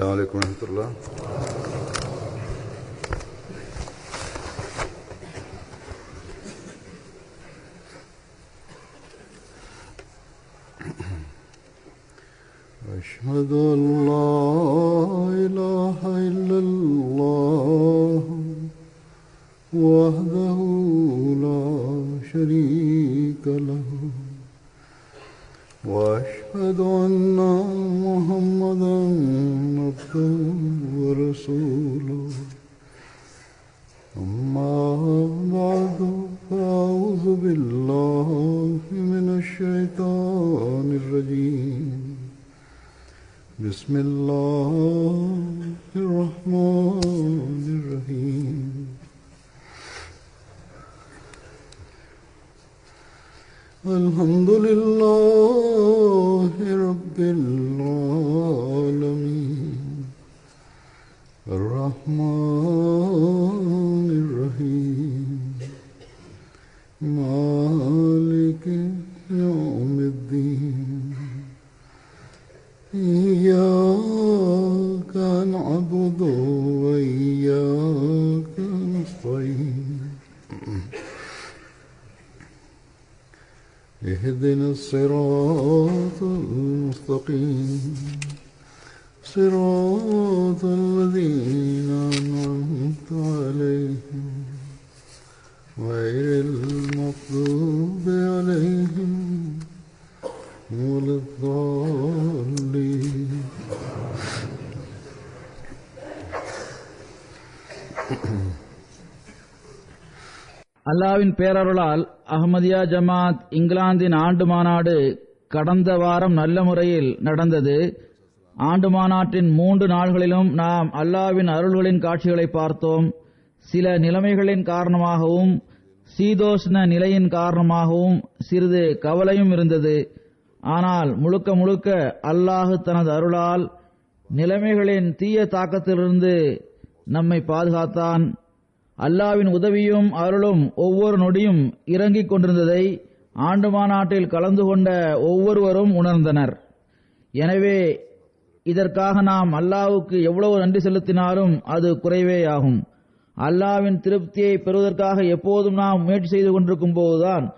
السلام عليكم ورحمة الله. أشهد أن لا إله إلا الله وحده لا شريك له وأشهد أن محمدا عبده ورسوله أما بعد فأعوذ بالله من الشيطان الرجيم بسم الله الرحمن الرحيم الحمد لله رب العالمين الرحمن الرحيم مالك يوم الدين إياك نعبد وإياك نستعين اهدنا الصراط المستقيم صراط الذين أنعمت عليهم غير المغضوب عليهم ولا الضالين. அல்லாவின் பேரருளால் அஹ்மதியா ஜமாத் இங்கிலாந்தின் ஆண்டு மாநாடு கடந்த வாரம் நல்ல முறையில் நடந்தது. ஆண்டு மாநாட்டின் 3 நாள்களிலும் நாம் அல்லாவின் அருள்களின் காட்சிகளை பார்த்தோம். சில நிலைமைகளின் காரணமாகவும் சீதோஷ்ண நிலையின் காரணமாகவும் சிறிது கவலையும் இருந்தது. ஆனால் முழுக்க முழுக்க அல்லாஹ் தனது அருளால் நிலைமைகளின் தீய தாக்கத்திலிருந்து நம்மை பாதுகாத்தான். அல்லாவின் உதவியும் அருளும் ஒவ்வொரு நொடியும் இறங்கிக் கொண்டிருந்ததை ஆண்டு மாநாட்டில் கலந்து கொண்ட ஒவ்வொருவரும் உணர்ந்தனர். எனவே இதற்காக நாம் அல்லாஹ்வுக்கு எவ்வளவு நன்றி செலுத்தினாலும் அது குறைவேயாகும். அல்லாவின் திருப்தியை பெறுவதற்காக எப்போதும் நாம் முயற்சி செய்து கொண்டிருக்கும் போதுதான்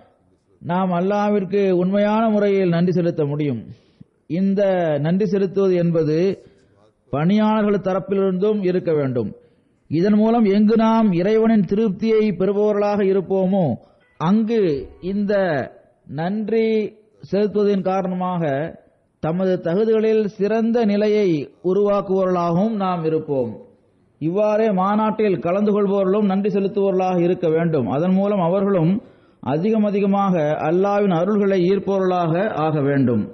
நாம் அல்லாஹ்விற்கு உண்மையான முறையில் நன்றி செலுத்த முடியும். இந்த நன்றி செலுத்துவது என்பது பணியாளர்கள் தரப்பிலிருந்தும் இருக்க வேண்டும். இதன் மூலம் எங்கு நாம் இறைவனின் திருப்தியை பெறுபவர்களாக இருப்போமோ அங்கு இந்த நன்றி செலுத்துவதன் காரணமாக தமது தகுதிகளில் சிறந்த நிலையை உருவாக்குபவர்களாகவும் நாம் இருப்போம். இவ்வாறே மாநாட்டில் கலந்து கொள்பவர்களும் நன்றி செலுத்துபவர்களாக இருக்க வேண்டும். அதன் மூலம் அவர்களும் அதிகமாக அல்லாஹ்வின் அருள்களை ஈர்ப்பவர்களாக ஆக வேண்டும்.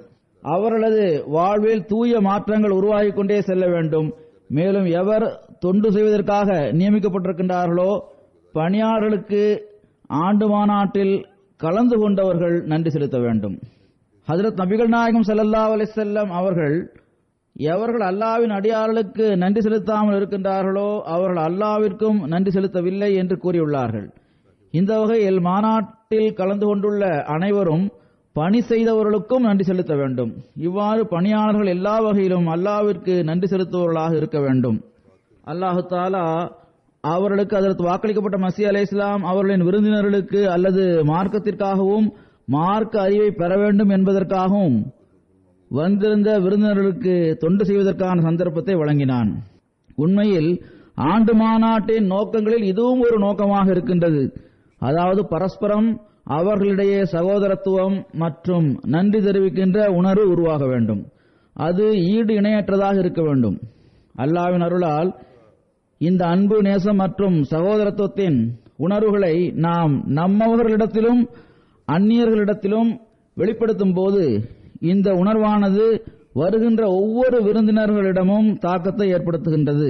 அவர்களது வாழ்வில் தூய மாற்றங்கள் உருவாகிக் கொண்டே செல்ல வேண்டும். மேலும் எவர் தொண்டு செய்வதற்காக நியமிக்கப்பட்டிருக்கின்றார்களோ பணியாளர்களுக்கு ஆண்டு மாநாட்டில் கலந்து கொண்டவர்கள் நன்றி செலுத்த வேண்டும். ஹஜ்ரத் நபிகள் நாயகம் ஸல்லல்லாஹு அலைஹி வஸல்லம் அவர்கள் எவர்கள் அல்லாஹ்வின் அடியார்களுக்கு நன்றி செலுத்தாமல் இருக்கின்றார்களோ அவர்கள் அல்லாஹ்விற்கும் நன்றி செலுத்தவில்லை என்று கூறியுள்ளார்கள். இந்த வகையில் மாநாட்டில் கலந்து கொண்டுள்ள அனைவரும் பணி செய்தவர்களுக்கும் நன்றி செலுத்த வேண்டும். இவ்வாறு பணியாளர்கள் எல்லா வகையிலும் அல்லாஹ்விற்கு நன்றி செலுத்துபவர்களாக இருக்க வேண்டும். அல்லாஹு தஆலா அவர்களுக்கு அதற்கு வாக்களிக்கப்பட்ட மஸீஹ் அலைஹிஸ்ஸலாம் அவர்களின் விருந்தினர்களுக்கு அல்லது மார்க்கத்திற்காகவும் மார்க்க அறிவை பெற வேண்டும் என்பதற்காகவும் வந்திருந்த விருந்தினர்களுக்கு தொண்டு செய்வதற்கான சந்தர்ப்பத்தை வழங்கினான். உண்மையில் ஆண்டு மாநாட்டின் நோக்கங்களில் இதுவும் ஒரு நோக்கமாக இருக்கின்றது. அதாவது பரஸ்பரம் அவர்களிடையே சகோதரத்துவம் மற்றும் நன்றி தெரிவிக்கின்ற உணர்வு உருவாக வேண்டும். அது ஈடு இணையற்றதாக இருக்க வேண்டும். அல்லாஹ்வின் அருளால் இந்த அன்பு, நேசம் மற்றும் சகோதரத்துவத்தின் உணர்வுகளை நாம் நம்மவர்களிடத்திலும் அந்நியர்களிடத்திலும் வெளிப்படுத்தும் போது இந்த உணர்வானது வருகின்ற ஒவ்வொரு விருந்தினர்களிடமும் தாக்கத்தை ஏற்படுத்துகின்றது.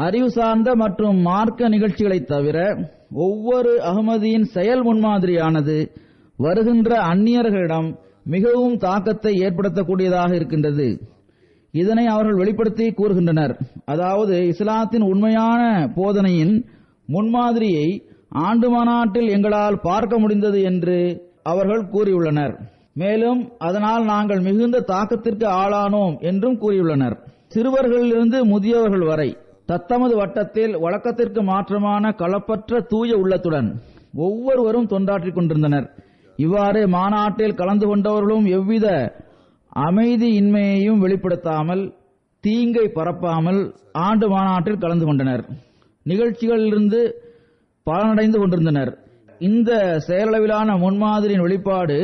அறிவு சார்ந்த மற்றும் மார்க்க நிகழ்ச்சிகளை தவிர ஒவ்வொரு அஹ்மதியின் செயல் முன்மாதிரியானது வருகின்ற அந்நியர்களிடம் மிகவும் தாக்கத்தை ஏற்படுத்தக்கூடியதாக இருக்கின்றது. இதனை அவர்கள் வெளிப்படுத்தி கூறுகின்றனர். அதாவது இஸ்லாத்தின் உண்மையான போதனையின் முன்மாதிரியை ஆண்டு மாநாட்டில் எங்களால் பார்க்க முடிந்தது என்று அவர்கள் கூறியுள்ளனர். மேலும் அதனால் நாங்கள் மிகுந்த தாக்கத்திற்கு ஆளானோம் என்றும் கூறியுள்ளனர். சிறுவர்களிலிருந்து முதியவர்கள் வரை தத்தமது வட்டத்தில் வழக்கத்திற்கு மாற்றமான களப்பற்ற தூய உள்ளத்துடன் ஒவ்வொருவரும் தொண்டாற்றிக் கொண்டிருந்தனர். இவ்வாறு மாநாட்டில் கலந்து கொண்டவர்களும் எவ்வித அமைதியின்மையையும் வெளிப்படுத்தாமல் தீங்கை பரப்பாமல் ஆண்டு மாநாட்டில் கலந்து கொண்டனர். நிகழ்ச்சிகளிலிருந்து பலனடைந்து கொண்டிருந்தனர். இந்த செயலளவிலான முன்மாதிரியின் வெளிப்பாடு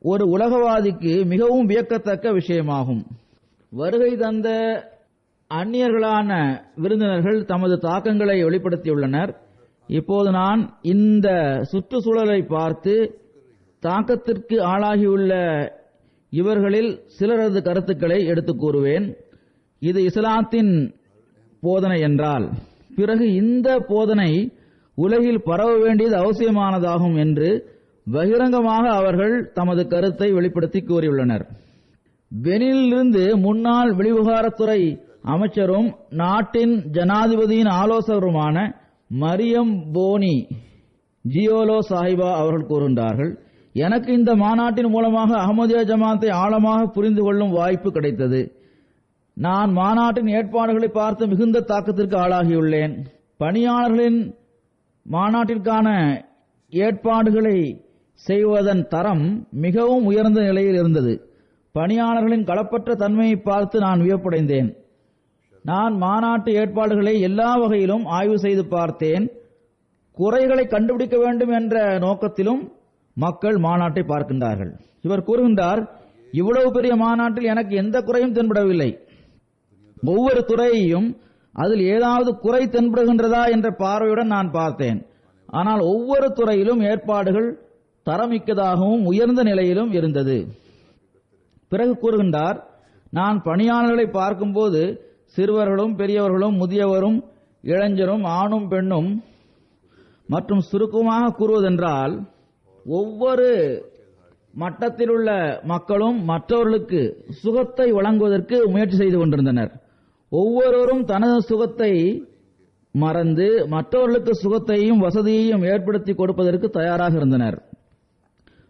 ஒரு உலகவாதிக்கு மிகவும் வியக்கத்தக்க விஷயமாகும். வருகை தந்த அந்நியர்களான விருந்தினர்கள் தமது தாக்கங்களை வெளிப்படுத்தியுள்ளனர். இப்போது நான் இந்த சுற்றுச்சூழலை பார்த்து தாக்கத்திற்கு ஆளாகியுள்ள இவர்களில் சிலரது கருத்துக்களை எடுத்துக் கூறுவேன். இது இஸ்லாத்தின் போதனை என்றால் பிறகு இந்த போதனை உலகில் பரவ வேண்டியது அவசியமானதாகும் என்று பகிரங்கமாக அவர்கள் தமது கருத்தை வெளிப்படுத்தி கூறியுள்ளனர். பெனினிலிருந்து முன்னாள் வெளிவிவகாரத்துறை அமைச்சரும் நாட்டின் ஜனாதிபதியின் ஆலோசகருமான மரியம் போனி ஜியோலோ சாஹிபா அவர்கள் கூறுகின்றார்கள், எனக்கு இந்த மாநாட்டின் மூலமாக அஹ்மதியா ஜமாத்தை ஆழமாக புரிந்து கொள்ளும் வாய்ப்பு கிடைத்தது. நான் மாநாட்டின் ஏற்பாடுகளை பார்த்து மிகுந்த தாக்கத்திற்கு ஆளாகியுள்ளேன். பணியாளர்களின் மாநாட்டிற்கான ஏற்பாடுகளை செய்வதன் தரம் மிகவும் உயர்ந்த நிலையில் இருந்தது. பணியாளர்களின் களப்பற்ற தன்மையை பார்த்து நான் வியப்படைந்தேன். நான் மாநாட்டு ஏற்பாடுகளை எல்லா வகையிலும் ஆய்வு செய்து பார்த்தேன். குறைகளை கண்டுபிடிக்க வேண்டும் என்ற நோக்கத்திலும் மக்கள் மாநாட்டை பார்க்கின்றார்கள். இவர் கூறுகின்றார், இவ்வளவு பெரிய மாநாட்டில் எனக்கு எந்த குறையும் தென்படவில்லை. ஒவ்வொரு துறையையும் அதில் ஏதாவது குறை தென்படுகின்றதா என்ற பார்வையுடன் நான் பார்த்தேன். ஆனால் ஒவ்வொரு துறையிலும் ஏற்பாடுகள் தரமிக்கதாகவும் உயர்ந்த நிலையிலும் இருந்தது. பிறகு கூறுகின்றார், நான் பணியாளர்களை பார்க்கும்போது சிறுவர்களும் பெரியவர்களும் முதியவரும் இளைஞரும் ஆணும் பெண்ணும் மற்றும் சுருக்கமாக கூறுவதென்றால் ஒவ்வொரு மட்டத்திலுள்ள மக்களும் மற்றவர்களுக்கு சுகத்தை வழங்குவதற்கு முயற்சி செய்து கொண்டிருந்தனர். ஒவ்வொருவரும் தனது சுகத்தை மறந்து மற்றவர்களுக்கு சுகத்தையும் வசதியையும் ஏற்படுத்தி கொடுப்பதற்கு தயாராக இருந்தனர்.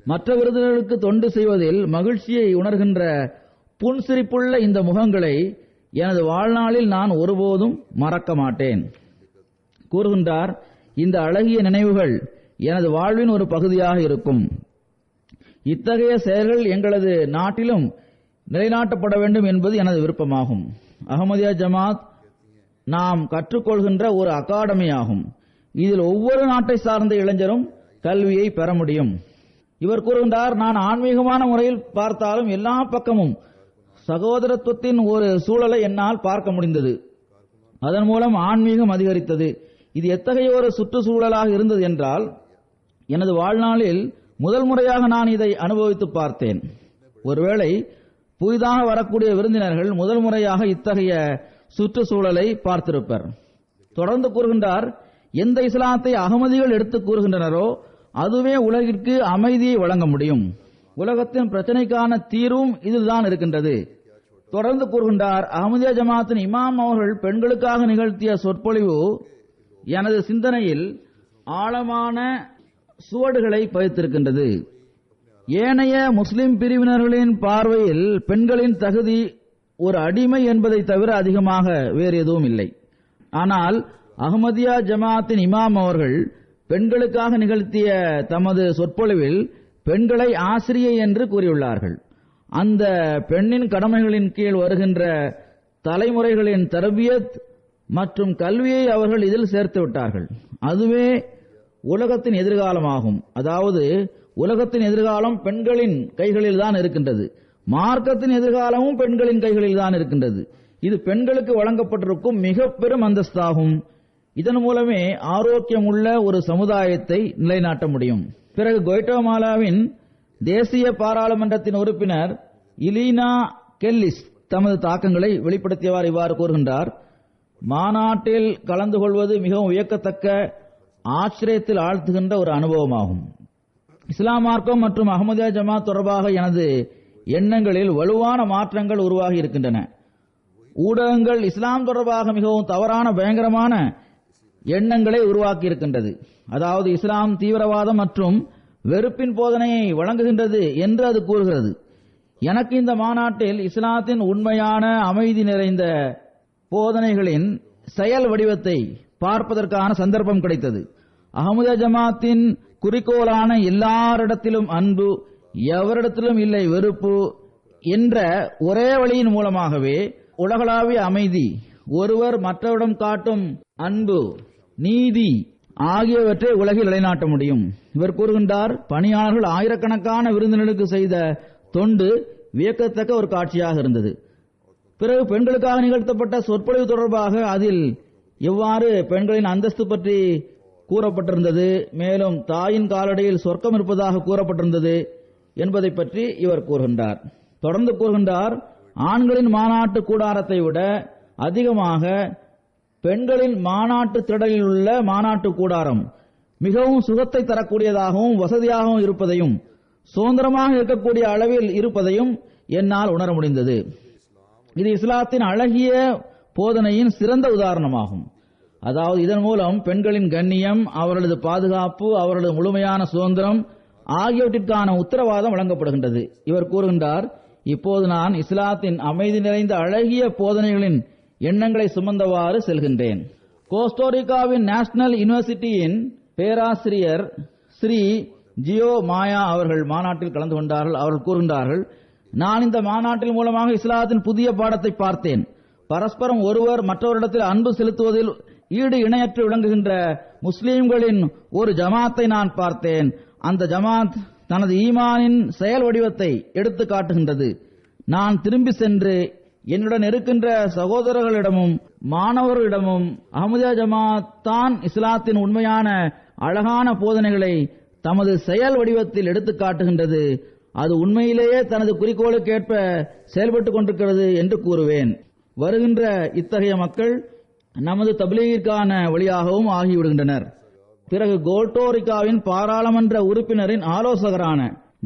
மற்ற விருந்தினர்களுக்கு தொண்டு செய்வதில் மகிழ்ச்சியை உணர்கின்ற புன்சிரிப்புள்ள இந்த முகங்களை எனது வாழ்நாளில் நான் ஒருபோதும் மறக்க மாட்டேன். கூறுகின்றார், இந்த அழகிய நினைவுகள் எனது வாழ்வின் ஒரு பகுதியாக இருக்கும். இத்தகைய செயல்கள் எங்களது நாட்டிலும் நிலைநாட்டப்பட வேண்டும் என்பது எனது விருப்பமாகும். அஹ்மதியா ஜமாத் நாம் கற்றுக்கொள்கின்ற ஒரு அகாடமியாகும். இதில் ஒவ்வொரு நாட்டை சார்ந்த இளைஞரும் கல்வியை பெற முடியும். இவர் கூறுகின்றார், நான் ஆன்மீகமான முறையில் பார்த்தாலும் எல்லா பக்கமும் சகோதரத்துவத்தின் ஒரு சூழலை என்னால் பார்க்க முடிந்தது. அதன் மூலம் ஆன்மீகம் அதிகரித்தது. இது எத்தகைய ஒரு சுற்றுச்சூழலாக இருந்தது என்றால் எனது வாழ்நாளில் முதல் முறையாக நான் இதை அனுபவித்து பார்த்தேன். ஒருவேளை புதிதாக வரக்கூடிய விருந்தினர்கள் முதல் முறையாக இத்தகைய சுற்றுச்சூழலை பார்த்திருப்பர். தொடர்ந்து கூறுகின்றார், எந்த இஸ்லாத்தை அகமதிகள் எடுத்து கூறுகின்றனரோ அதுவே உலகிற்கு அமைதியை வழங்க முடியும். உலகத்தின் பிரச்சனைக்கான தீர்வும் இதில்தான் இருக்கின்றது. தொடர்ந்து கூறுகின்றார், அஹ்மதியா ஜமாத்தின் இமாம் அவர்கள் பெண்களுக்காக நிகழ்த்திய சொற்பொழிவு எனது சிந்தனையில் ஆழமான சுவடுகளை பதித்திருக்கின்றது. ஏனைய முஸ்லிம் பிரிவினர்களின் பார்வையில் பெண்களின் தகுதி ஒரு அடிமை என்பதை தவிர அதிகமாக வேறு எதுவும் இல்லை. ஆனால் அஹ்மதியா ஜமாத்தின் இமாம் அவர்கள் பெண்களுக்காக நிகழ்த்திய தமது சொற்பொழிவில் பெண்களை ஆசிரியை என்று கூறியுள்ளார்கள். அந்த பெண்ணின் கடமைகளின் கீழ் வருகின்ற தலைமுறைகளின் தர்பியத் மற்றும் கல்வியை அவர்கள் இதில் சேர்த்து விட்டார்கள். அதுவே உலகத்தின் எதிர்காலமாகும். அதாவது உலகத்தின் எதிர்காலம் பெண்களின் கைகளில் தான் இருக்கின்றது. மார்க்கத்தின் எதிர்காலமும் பெண்களின் கைகளில் தான் இருக்கின்றது. இது பெண்களுக்கு வழங்கப்பட்டிருக்கும் மிக பெரும் அந்தஸ்தாகும். இதன் மூலமே ஆரோக்கியம் உள்ள ஒரு சமுதாயத்தை நிலைநாட்ட முடியும். பிறகு குவைட்டமாலாவின் தேசிய பாராளுமன்றத்தின் உறுப்பினர் இலீனா கெல்லிஸ் தமது தாக்கங்களை வெளிப்படுத்தியவாறு இவ்வாறு கூறுகின்றார், மாநாட்டில் கலந்து கொள்வது மிகவும் வியக்கத்தக்க ஆச்சரியத்தில் ஆழ்த்துகின்ற ஒரு அனுபவமாகும். இஸ்லாம் மார்க்கம் மற்றும் அஹ்மதியா ஜமாத் தொடர்பாக எனது எண்ணங்களில் வலுவான மாற்றங்கள் உருவாகி இருக்கின்றன. ஊடகங்கள் இஸ்லாம் தொடர்பாக மிகவும் தவறான பயங்கரமான எண்ணங்களை உருவாக்கி இருக்கின்றது. அதாவது இஸ்லாம் தீவிரவாதம் மற்றும் வெறுப்பின் போதனையை வழங்குகின்றது என்று அது கூறுகிறது. எனக்கு இந்த மாநாட்டில் இஸ்லாத்தின் உண்மையான அமைதி நிறைந்த போதனைகளின் செயல் வடிவத்தை பார்ப்பதற்கான சந்தர்ப்பம் கிடைத்தது. அஹ்மதியா ஜமாத்தின் குறிக்கோளான எல்லாரிடத்திலும் அன்பு, எவரிடத்திலும் இல்லை வெறுப்பு என்ற ஒரே வழியின் மூலமாகவே உலகளாவிய அமைதி, ஒருவர் மற்றவரிடம் காட்டும் அன்பு, நீதி ஆகியவற்றை உலகில் நிலைநாட்ட முடியும். இவர் கூறுகின்றார், பணியாளர்கள் ஆயிரக்கணக்கான விருந்தினருக்கு செய்த தொண்டு வியக்கத்தக்க ஒரு காட்சியாக இருந்தது. பிறகு பெண்களுக்காக நிகழ்த்தப்பட்ட சொற்பொழிவு தொடர்பாக அதில் எவ்வாறு பெண்களின் அந்தஸ்து பற்றி கூறப்பட்டிருந்தது, மேலும் தாயின் காலடியில் சொர்க்கம் இருப்பதாக கூறப்பட்டிருந்தது என்பதை பற்றி இவர் கூறுகின்றார். தொடர்ந்து கூறுகின்றார், ஆண்களின் மாநாட்டு கூடாரத்தை விட அதிகமாக பெண்களின் மாநாட்டு திடலில் உள்ள மாநாட்டு கூடாரம் மிகவும் சுகத்தை தரக்கூடியதாகவும் வசதியாகவும் இருப்பதையும் சுதந்திரமாக இருக்கக்கூடிய அளவில் இருப்பதையும் என்னால் உணர முடிந்தது. இது இஸ்லாத்தின் அழகிய போதனையின் சிறந்த உதாரணமாகும். அதாவது இதன் மூலம் பெண்களின் கண்ணியம், அவர்களது பாதுகாப்பு, அவர்களது முழுமையான சுதந்திரம் ஆகியவற்றிற்கான உத்தரவாதம் வழங்கப்படுகின்றது. இவர் கூறுகின்றார், இப்போது நான் இஸ்லாத்தின் அமைதி நிறைந்த அழகிய போதனைகளின் எண்ணங்களை சுமந்தவாறு செல்கின்றேன். கோஸ்டோரிக்காவின் நேஷனல் யூனிவர்சிட்டியின் பேராசிரியர் ஸ்ரீ ஜியோ மாயா அவர்கள் மாநாட்டில் கலந்து கொண்டார்கள். அவர்கள் கூறுகின்றார்கள், நான் இந்த மாநாட்டின் மூலமாக இஸ்லாத்தின் புதிய பாடத்தை பார்த்தேன். பரஸ்பரம் ஒருவர் மற்றவரிடத்தில் அன்பு செலுத்துவதில் ஈடு இணையற்று விளங்குகின்ற முஸ்லீம்களின் ஒரு ஜமாத்தை நான் பார்த்தேன். அந்த ஜமாத் தனது ஈமானின் செயல் வடிவத்தை எடுத்து காட்டுகின்றது. நான் திரும்பி சென்று என்னுடன் இருக்கின்ற சகோதரர்களிடமும் மாணவர்களிடமும் அஹ்மதியா ஜமாத் தான் இஸ்லாத்தின் உண்மையான அழகான போதனைகளை தமது செயல் வடிவத்தில் எடுத்து காட்டுகின்றது, அது உண்மையிலேயே தனது குறிக்கோளுக்கேற்ப செயல்பட்டுக் கொண்டிருக்கிறது என்று கூறுவேன். வருகின்ற இத்தகைய மக்கள் நமது தப்லீகிற்கான வழியாகவும் ஆகிவிடுகின்றனர். பிறகு கோல்டோரிக்காவின் பாராளுமன்ற உறுப்பினரின் ஆலோசகரான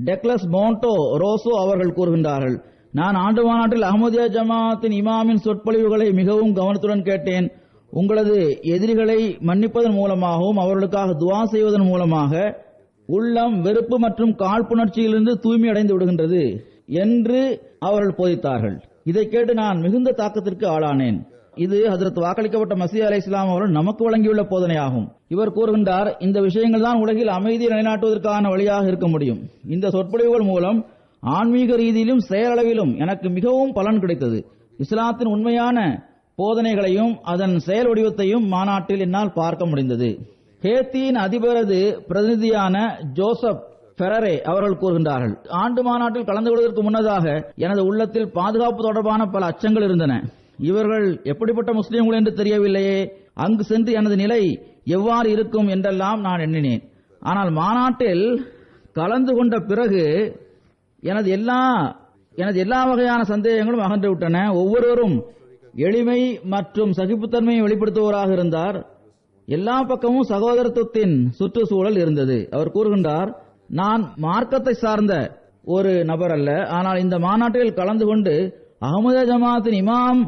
டெக்லஸ் மோண்டோ ரோசோ அவர்கள் கூறுகின்றார்கள், நான் ஆண்டு மாநாட்டில் அஹ்மதியா ஜமாத்தின் இமாமின் சொற்பொழிவுகளை மிகவும் கவனத்துடன் கேட்டேன். உங்களது எதிரிகளை மன்னிப்பதன் மூலமாகவும் அவர்களுக்காக துவா செய்வதன் மூலமாக உள்ளம் வெறுப்பு மற்றும் காழ்ப்புணர்ச்சியிலிருந்து தூய்மை அடைந்து விடுகின்றது என்று அவர்கள் போதித்தார்கள். இதை கேட்டு நான் மிகுந்த தாக்கத்திற்கு ஆளானேன். இது ஹஜ்ரத் வாக்களிக்கப்பட்ட மசீஹ் அலைஹிஸ்ஸலாம் அவர்கள் நமக்கு வழங்கியுள்ள போதனையாகும். இவர் கூறுகின்றார், இந்த விஷயங்கள் தான் உலகில் அமைதியை நிலைநாட்டுவதற்கான வழியாக இருக்க முடியும். இந்த சொற்பொழிவுகள் மூலம் ஆன்மீக ரீதியிலும் செயலளவிலும் எனக்கு மிகவும் பலன் கிடைத்தது. இஸ்லாத்தின் உண்மையான போதனைகளையும் அதன் செயல் வடிவத்தையும் மாநாட்டில் என்னால் பார்க்க முடிந்தது. ஹேத்தியின் அதிபரது பிரதிநிதியான ஜோசப் ஃபெரரே அவர்கள் கூறுகின்றார்கள், ஆண்டு மாநாட்டில் கலந்து கொள்வதற்கு முன்னதாக எனது உள்ளத்தில் பாதுகாப்பு தொடர்பான பல அச்சங்கள் இருந்தன. இவர்கள் எப்படிப்பட்ட முஸ்லீம்கள் என்று தெரியவில்லையே, அங்கு சென்று எனது நிலை எவ்வாறு இருக்கும் என்றெல்லாம் நான் எண்ணினேன். ஆனால் மாநாட்டில் கலந்து கொண்ட பிறகு எனது எல்லா வகையான சந்தேகங்களும் அகன்று விட்டன. ஒவ்வொருவரும் எளிமை மற்றும் சகிப்புத்தன்மையை வெளிப்படுத்துவோராக இருந்தார். எல்லா பக்கமும் சகோதரத்துவத்தின் சுற்றுச்சூழல் இருந்தது. அவர் கூறுகின்றார், நான் மார்க்கத்தை சார்ந்த ஒரு நபர் அல்ல, ஆனால் இந்த மாநாட்டில் கலந்து கொண்டு அஹ்மதியா ஜமாத்தின் இமாம்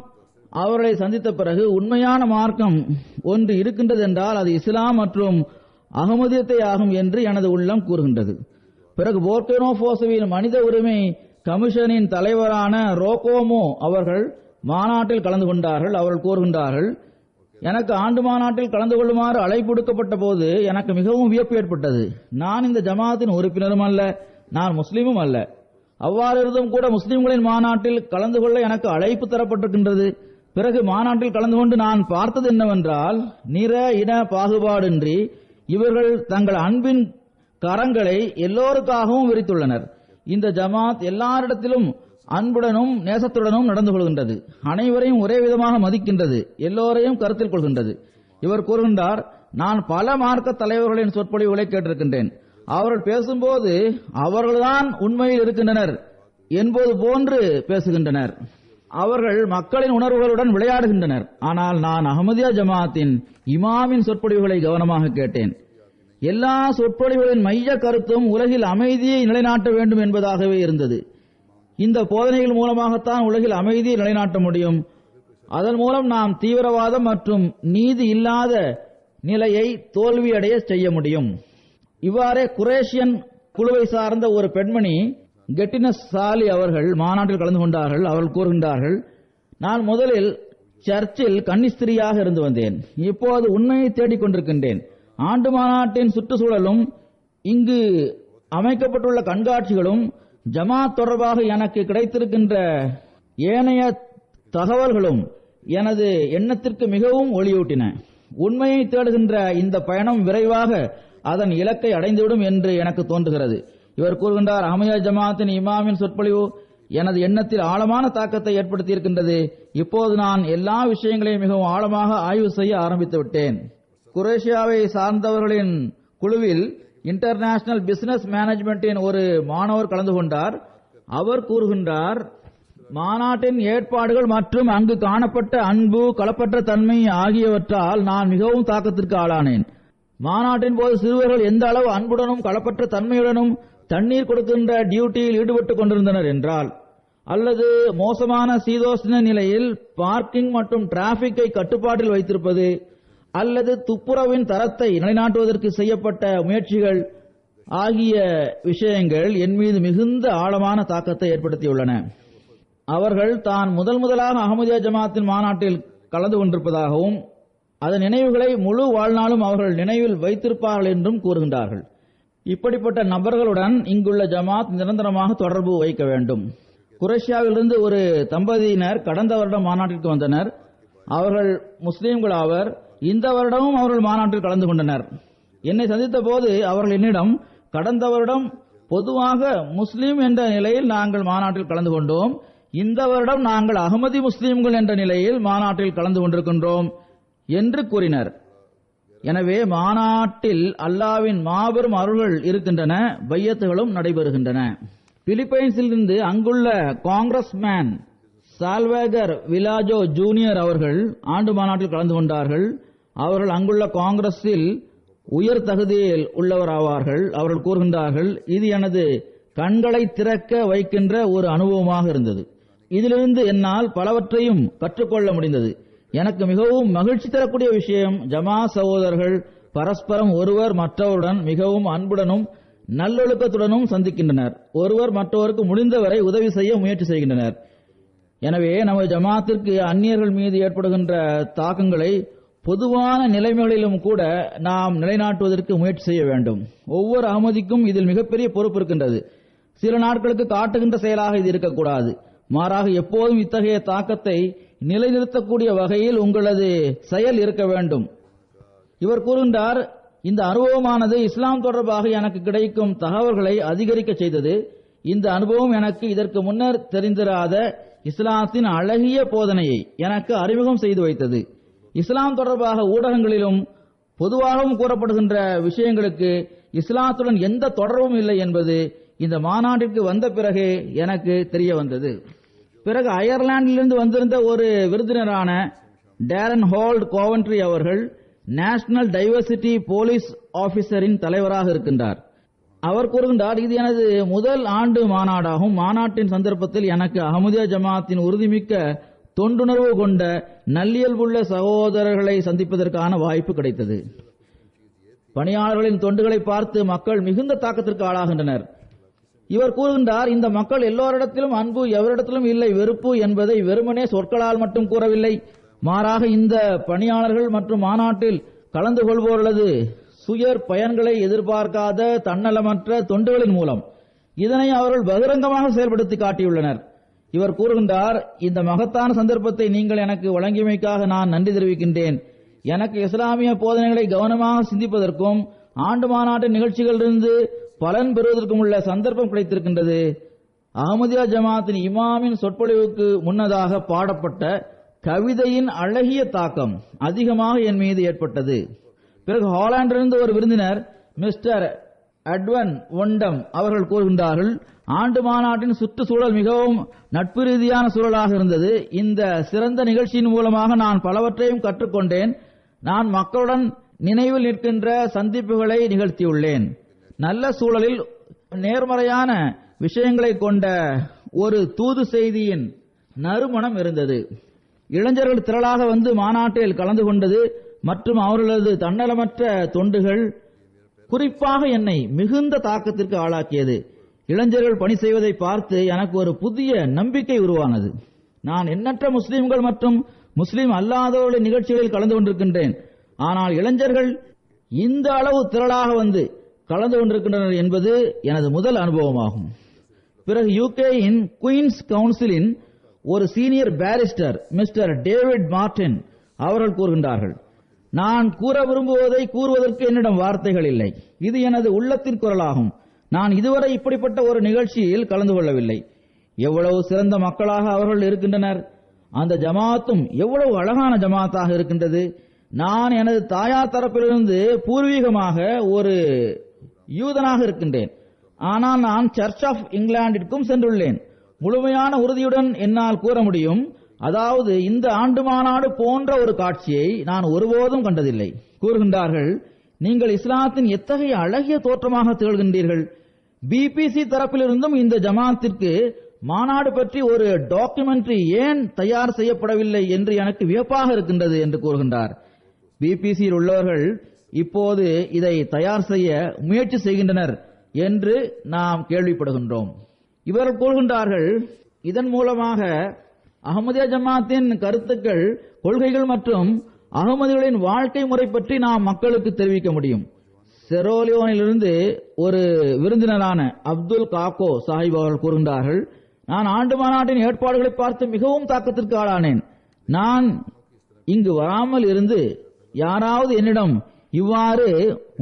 அவர்களை சந்தித்த பிறகு உண்மையான மார்க்கம் ஒன்று இருக்கின்றது என்றால் அது இஸ்லாம் மற்றும் அஹ்மதியத்தை ஆகும் என்று எனது உள்ளம் கூறுகின்றது. பிறகு போர்கினோ ஃபோசோவின் மனித உரிமை கமிஷனின் தலைவரான ரோகோமோ அவர்கள் மாநாட்டில் கலந்து கொண்டார்கள். அவர்கள் கூறுகின்றார்கள், எனக்கு ஆண்டு மாநாட்டில் கலந்து கொள்ளுமாறு அழைப்பு விடுக்கப்பட்ட போது எனக்கு மிகவும் வியப்பு ஏற்பட்டது. நான் இந்த ஜமாத்தின் உறுப்பினரும் அல்ல, நான் முஸ்லீமும் அல்ல. அவ்வாறு இருந்தும் கூட முஸ்லீம்களின் மாநாட்டில் கலந்து கொள்ள எனக்கு அழைப்பு தரப்பட்டிருக்கின்றது. பிறகு மாநாட்டில் கலந்து கொண்டு நான் பார்த்தது என்னவென்றால், நிற இன பாகுபாடின்றி இவர்கள் தங்கள் அன்பின் கரங்களை எல்லோருக்காகவும் விரித்துள்ளனர். இந்த ஜமாத் எல்லாரிடத்திலும் அன்புடனும் நேசத்துடனும் நடந்து கொள்கின்றது, அனைவரையும் ஒரே விதமாக மதிக்கின்றது, எல்லோரையும் கருத்தில் கொள்கின்றது. இவர் கூறுகின்றார், நான் பல மார்க்க தலைவர்களின் சொற்பொழிவுகளை கேட்டிருக்கின்றேன். அவர்கள் பேசும்போது அவர்கள்தான் உண்மையில் இருக்கின்றனர் என்பது போன்று பேசுகின்றனர். அவர்கள் மக்களின் உணர்வுகளுடன் விளையாடுகின்றனர். ஆனால் நான் அஹ்மதியா ஜமாத்தின் இமாமின் சொற்பொழிவுகளை கவனமாக கேட்டேன். எல்லா சொற்பொழிவுகளின் மைய கருத்தும் உலகில் அமைதியை நிலைநாட்ட வேண்டும் என்பதாகவே இருந்தது. இந்த போதனைகள் மூலமாகத்தான் உலகில் அமைதியை நிலைநாட்ட முடியும். அதன் மூலம் நாம் தீவிரவாதம் மற்றும் நீதி இல்லாத நிலையை தோல்வியடைய செய்ய முடியும். இவ்வாறே குரேஷியன் குழுவை சார்ந்த ஒரு பெண்மணி கெட்டினஸ் சாலி அவர்கள் மாநாட்டில் கலந்து கொண்டார்கள். அவர்கள் கூறுகின்றார்கள், நான் முதலில் சர்ச்சில் கன்னிஸ்திரியாக இருந்து வந்தேன். இப்போது உண்மையை தேடிக் கொண்டிருக்கின்றேன். ஆண்டு மாநாட்டின் சுற்றுச்சூழலும் இங்கு அமைக்கப்பட்டுள்ள கண்காட்சிகளும் ஜமாத் தொடர்பாக எனக்கு கிடைத்திருக்கின்ற ஏனைய தகவல்களும் எனது எண்ணத்திற்கு மிகவும் ஒளியூட்டின. உண்மையை தேடுகின்ற இந்த பயணம் விரைவாக அதன் இலக்கை அடைந்துவிடும் என்று எனக்கு தோன்றுகிறது. இவர் கூறுகின்றார், அஹ்மதியா ஜமாத்தின் இமாமின் சொற்பொழிவு எனது எண்ணத்தில் ஆழமான தாக்கத்தை ஏற்படுத்தியிருக்கின்றது. இப்போது நான் எல்லா விஷயங்களையும் மிகவும் ஆழமாக ஆய்வு செய்ய ஆரம்பித்து விட்டேன். குரேஷியாவை சார்ந்தவர்களின் குழுவில் இன்டர்நேஷனல் பிசினஸ் மேனேஜ்மெண்டின் ஒரு மாணவர் கலந்து கொண்டார். அவர் கூறுகின்றார், மாநாட்டின் ஏற்பாடுகள் மற்றும் அங்கு காணப்பட்ட அன்பு, களப்பற்ற தன்மை ஆகியவற்றால் நான் மிகவும் தாக்கத்திற்கு ஆளானேன். மாநாட்டின் போது சிறுவர்கள் எந்த அளவு அன்புடனும் களப்பற்ற தன்மையுடனும் தண்ணீர் கொடுக்கின்ற டியூட்டியில் ஈடுபட்டுக் கொண்டிருந்தனர் என்றால், அல்லது மோசமான சீதோஷ்ண நிலையில் பார்க்கிங் மற்றும் டிராபிக்கை கட்டுப்பாட்டில் வைத்திருப்பது, அல்லது துப்புரவின் தரத்தை நிலைநாட்டுவதற்கு செய்யப்பட்ட முயற்சிகள் ஆகிய விஷயங்கள் என் மீது மிகுந்த ஆழமான தாக்கத்தை ஏற்படுத்தியுள்ளன. அவர்கள் தான் முதலாக அஹ்மதியா ஜமாத்தின் மாநாட்டில் கலந்து கொண்டிருப்பதாகவும் அதன் நினைவுகளை முழு வாழ்நாளும் அவர்கள் நினைவில் வைத்திருப்பார்கள் என்றும் கூறுகின்றார்கள். இப்படிப்பட்ட நபர்களுடன் இங்குள்ள ஜமாத் நிரந்தரமாக தொடர்பு வைக்க வேண்டும். குரேஷியாவிலிருந்து ஒரு தம்பதியினர் கடந்த வருடம் மாநாட்டிற்கு வந்தனர். அவர்கள் முஸ்லீம்கள் ஆவர். இந்த வருடமும் அவர்கள் மாநாட்டில் கலந்து கொண்டனர். என்னை சந்தித்த போது அவர்கள் என்னிடம், கடந்த வருடம் பொதுவாக முஸ்லீம் என்ற நிலையில் நாங்கள் மாநாட்டில் கலந்து கொண்டோம், இந்த வருடம் நாங்கள் அஹ்மதி முஸ்லீம்கள் என்ற நிலையில் மாநாட்டில் கலந்து கொண்டிருக்கின்றோம் என்று கூறினர். எனவே மாநாட்டில் அல்லாவின் மாபெரும் அருள்கள் இருக்கின்றன, பையத்துகளும் நடைபெறுகின்றன. பிலிப்பைன்ஸிலிருந்து அங்குள்ள காங்கிரஸ்மேன் சால்வேகர் விலாஜோ ஜூனியர் அவர்கள் ஆண்டு மாநாட்டில் கலந்து கொண்டார்கள். அவர்கள் அங்குள்ள காங்கிரஸில் உயர் தகுதியில் உள்ளவர் ஆவார்கள். அவர்கள் கூறுகின்றார்கள், இது எனது கண்களை திறக்க வைக்கின்ற ஒரு அனுபவமாக இருந்தது. இதிலிருந்து என்னால் பலவற்றையும் கற்றுக்கொள்ள முடிந்தது. எனக்கு மிகவும் மகிழ்ச்சி தரக்கூடிய விஷயம், ஜமா சகோதரர்கள் பரஸ்பரம் ஒருவர் மற்றவருடன் மிகவும் அன்புடனும் நல்லொழுக்கத்துடனும் சந்திக்கின்றனர். ஒருவர் மற்றவருக்கு முடிந்தவரை உதவி செய்ய முயற்சி செய்கின்றனர். எனவே நமது ஜமாத்திற்கு அந்நியர்கள் மீது ஏற்படுகின்ற தாக்கங்களை பொதுவான நிலைமைகளிலும் கூட நாம் நிலைநாட்டுவதற்கு முயற்சி செய்ய வேண்டும். ஒவ்வொரு அஹ்மதிக்கும் இதில் மிகப்பெரிய பொறுப்பு இருக்கின்றது. சில நாட்களுக்கு காட்டுகின்ற செயலாக இது இருக்கக்கூடாது. மாறாக எப்போதும் இத்தகைய தாக்கத்தை நிலைநிறுத்தக்கூடிய வகையில் உங்களது செயல் இருக்க வேண்டும். இவர் கூறுகின்றார், இந்த அனுபவமானது இஸ்லாம் தொடர்பாக எனக்கு கிடைக்கும் தகவல்களை அதிகரிக்க செய்தது. இந்த அனுபவம் எனக்கு இதற்கு முன்னர் தெரிந்திராத இஸ்லாத்தின் அழகிய போதனையை எனக்கு அறிமுகம் செய்து வைத்தது. இஸ்லாம் தொடர்பாக ஊடகங்களிலும் பொதுவாகவும் கூறப்படுகின்ற விஷயங்களுக்கு இஸ்லாத்துடன் எந்த தொடர்பும் இல்லை என்பது இந்த மாநாட்டிற்கு வந்த பிறகே எனக்கு தெரிய வந்தது. பிறகு அயர்லாந்திலிருந்து வந்திருந்த ஒரு விருந்தினரான டேரன் ஹோல்ட் கோவன்ட்ரி அவர்கள் நேஷனல் டைவர்சிட்டி போலீஸ் ஆபீசரின் தலைவராக இருக்கின்றார். அவர் கூறுகின்றார், இது எனது முதல் ஆண்டு மாநாடாகும். மாநாட்டின் சந்தர்ப்பத்தில் எனக்கு அஹ்மதியா ஜமாத்தின் உறுதிமிக்க தொண்டுணர்வு கொண்ட நல்லியல்புள்ள சகோதரர்களை சந்திப்பதற்கான வாய்ப்பு கிடைத்தது. பணியாளர்களின் தொண்டுகளை பார்த்து மக்கள் மிகுந்த தாக்கத்திற்கு ஆளாகின்றனர். இவர் கூறுகின்றார், இந்த மக்கள் எல்லோரிடத்திலும் அன்பு, எவரிடத்திலும் இல்லை வெறுப்பு என்பதை வெறுமனே சொற்களால் மட்டும் கூறவில்லை. மாறாக இந்த பணியாளர்கள் மற்றும் மாநாட்டில் கலந்து கொள்வோர்களது சுயர் பயன்களை எதிர்பார்க்காத தன்னலமற்ற தொண்டுகளின் மூலம் இதனை அவர்கள் பகிரங்கமாக செயல்படுத்தி காட்டியுள்ளனர். இவர் கூறுகின்றார், இந்த மகத்தான சந்தர்ப்பத்தை நீங்கள் எனக்கு வழங்கியமைக்காக நான் நன்றி தெரிவிக்கின்றேன். எனக்கு இஸ்லாமிய போதனைகளை கவனமாக சிந்திப்பதற்கும் ஆண்டு மாநாட்டு நிகழ்ச்சிகளிலிருந்து பலன் பெறுவதற்கும் உள்ள சந்தர்ப்பம் கிடைத்திருக்கின்றது. அஹ்மதியா ஜமாத்தின் இமாமின் சொற்பொழிவுக்கு முன்னதாக பாடப்பட்ட கவிதையின் அழகிய தாக்கம் அதிகமாக என் மீது ஏற்பட்டது. பிறகு ஹாலாந்திலிருந்து ஒரு விருந்தினர் மிஸ்டர் அட்வன் ஒண்டம் அவர்கள் கூறுகின்றார்கள், ஆண்டு மாநாட்டின் சுற்றுச்சூழல் மிகவும் நட்பு ரீதியான சூழலாக இருந்தது. இந்த சிறந்த நிகழ்ச்சியின் மூலமாக நான் பலவற்றையும் கற்றுக்கொண்டேன். நான் மக்களுடன் நினைவில் நிற்கின்ற சந்திப்புகளை நிகழ்த்தியுள்ளேன். நல்ல சூழலில் நேர்மறையான விஷயங்களை கொண்ட ஒரு தூது செய்தியின் நறுமணம் இருந்தது. இளைஞர்கள் திரளாக வந்து மாநாட்டில் கலந்து கொண்டது மற்றும் அவர்களது தன்னலமற்ற தொண்டுகள் குறிப்பாக என்னை மிகுந்த தாக்கத்திற்கு ஆளாக்கியது. இளைஞர்கள் பணி செய்வதை பார்த்து எனக்கு ஒரு புதிய நம்பிக்கை உருவானது. நான் எண்ணற்ற முஸ்லிம்கள் மற்றும் முஸ்லிம் அல்லாதவர்களின் நிகழ்ச்சிகளில் கலந்து கொண்டிருக்கின்றேன். ஆனால் இளைஞர்கள் இந்த அளவு திரளாக வந்து கலந்து கொண்டிருக்கின்றனர் என்பது எனது முதல் அனுபவமாகும். பிறகு யூகேயின் குயின்ஸ் கவுன்சிலின் ஒரு senior barrister mister David Martin அவர்கள் கூறுகின்றார்கள், நான் கூற விரும்புவதை கூறுவதற்கு என்னிடம் வார்த்தைகள் இல்லை. இது எனது உள்ளத்தின் குரலாகும். நான் இதுவரை இப்படிப்பட்ட ஒரு நிகழ்ச்சியில் கலந்து கொள்ளவில்லை. எவ்வளவு சிறந்த மக்களாக அவர்கள் இருக்கின்றனர். அந்த ஜமாத்தும் எவ்வளவு அழகான ஜமாத்தாக இருக்கின்றது. நான் எனது தாயார் தரப்பிலிருந்து பூர்வீகமாக ஒரு யூதனாக இருக்கின்றேன். ஆனால் நான் சர்ச் ஆஃப் இங்கிலாந்திற்கும் சென்றுள்ளேன். முழுமையான உறுதியுடன் என்னால் கூற முடியும், அதாவது இந்த ஆண்டு மாநாடு போன்ற ஒரு காட்சியை நான் ஒருபோதும் கண்டதில்லை. கூறுகின்றார்கள், நீங்கள் இஸ்லாத்தின் எத்தகைய அழகிய தோற்றமாக திகழ்கின்றீர்கள். பிபிசி தரப்பிலிருந்தும் இந்த ஜமாத்திற்கு மாநாடு பற்றி ஒரு டாக்குமெண்ட்ரி ஏன் தயார் செய்யப்படவில்லை என்று எனக்கு வியப்பாக இருக்கின்றது என்று கூறுகின்றார். பிபிசியில் உள்ளவர்கள் இப்போது இதை தயார் செய்ய முயற்சி செய்கின்றனர் என்று நாம் கேள்விப்படுகின்றோம். இவர்கள் கூறுகின்றார்கள், இதன் மூலமாக அஹ்மதியா ஜமாத்தின் கருத்துக்கள், கொள்கைகள் மற்றும் அகமதிகளின் வாழ்க்கை முறை பற்றி நாம் மக்களுக்கு தெரிவிக்க முடியும். செரோலியோனிலிருந்து ஒரு விருந்தினரான அப்துல் காக்கோ சாஹிப் அவர்கள் கூறுகின்றார்கள், நான் ஆண்டு மாநாட்டின் ஏற்பாடுகளை பார்த்து மிகவும் தாக்கத்திற்கு ஆளானேன். நான் இங்கு வராமல் இருந்து யாராவது என்னிடம் இவ்வாறு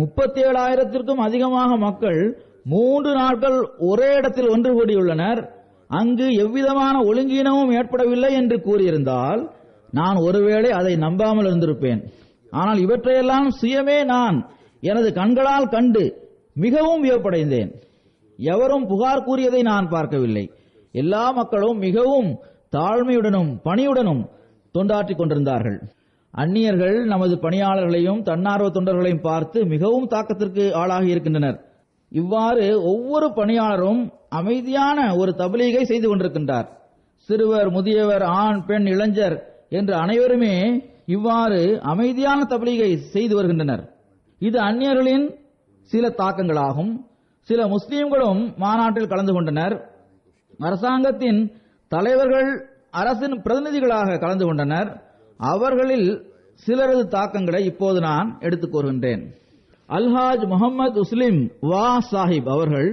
37,000க்கும் அதிகமாக மக்கள் 3 நாட்கள் ஒரே இடத்தில் ஒன்று கூடியுள்ளனர், அங்கு எவ்விதமான ஒழுங்கீனமும் ஏற்படவில்லை என்று கூறியிருந்தால் நான் ஒருவேளை அதை நம்பாமல் இருந்திருப்பேன். ஆனால் இவற்றையெல்லாம் சுயமே நான் எனது கண்களால் கண்டு மிகவும் வியப்படைந்தேன். எவரும் புகார் கூறியதை நான் பார்க்கவில்லை. எல்லா மக்களும் மிகவும் தாழ்மையுடனும் பணியுடனும் தொண்டாற்றிக் கொண்டிருந்தார்கள். அந்நியர்கள் நமது பணியாளர்களையும் தன்னார்வ தொண்டர்களையும் பார்த்து மிகவும் தாக்கத்திற்கு ஆளாகி இருக்கின்றனர். இவ்வாறு ஒவ்வொரு பணியாளரும் அமைதியான ஒரு தப்லீகை செய்து கொண்டிருக்கின்றார். சிறுவர், முதியவர், ஆண், பெண், இளைஞர் என்று அனைவருமே இவ்வாறு அமைதியான தப்லீகை செய்து வருகின்றனர். இது அந்நியர்களின் சில தாக்கங்களாகும். சில முஸ்லீம்களும் மாநாட்டில் கலந்து கொண்டனர். அரசாங்கத்தின் தலைவர்கள், அரசின் பிரதிநிதிகளாக கலந்து கொண்டனர். அவர்களில் சிலரது தாக்கங்களை இப்போது நான் எடுத்துக் கூறுகின்றேன். அல்ஹாஜ் முகமது உஸ்லிம் வா சாஹிப் அவர்கள்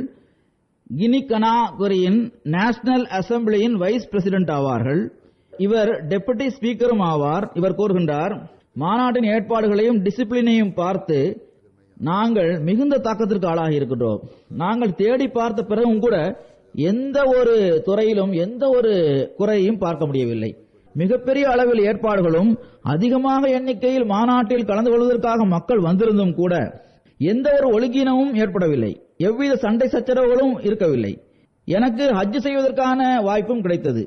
கினிகனாகுரியின் நேஷனல் அசம்பிளியின் வைஸ் பிரசிடென்ட் ஆவார்கள். இவர் டெபுட்டி ஸ்பீக்கரும் ஆவார். இவர் கூறுகின்றார், மாநாட்டின் ஏற்பாடுகளையும் டிசிப்ளினையும் பார்த்து நாங்கள் மிகுந்த தாக்கத்திற்கு ஆளாகி இருக்கின்றோம். நாங்கள் தேடி பார்த்த பிறகும் கூட எந்த ஒரு துறையிலும் எந்த ஒரு குறையையும் பார்க்க முடியவில்லை. மிகப்பெரிய அளவில் ஏற்பாடுகளும் அதிகமாக எண்ணிக்கையில் மாநாட்டில் கலந்து கொள்வதற்காக மக்கள் வந்திருந்தும் கூட எந்த ஒரு ஒழுங்கீனமும் ஏற்படவில்லை. எவ்வித சண்டை சச்சரவுகளும் இருக்கவில்லை. எனக்கு ஹஜ் செய்வதற்கான வாய்ப்பும் கிடைத்தது.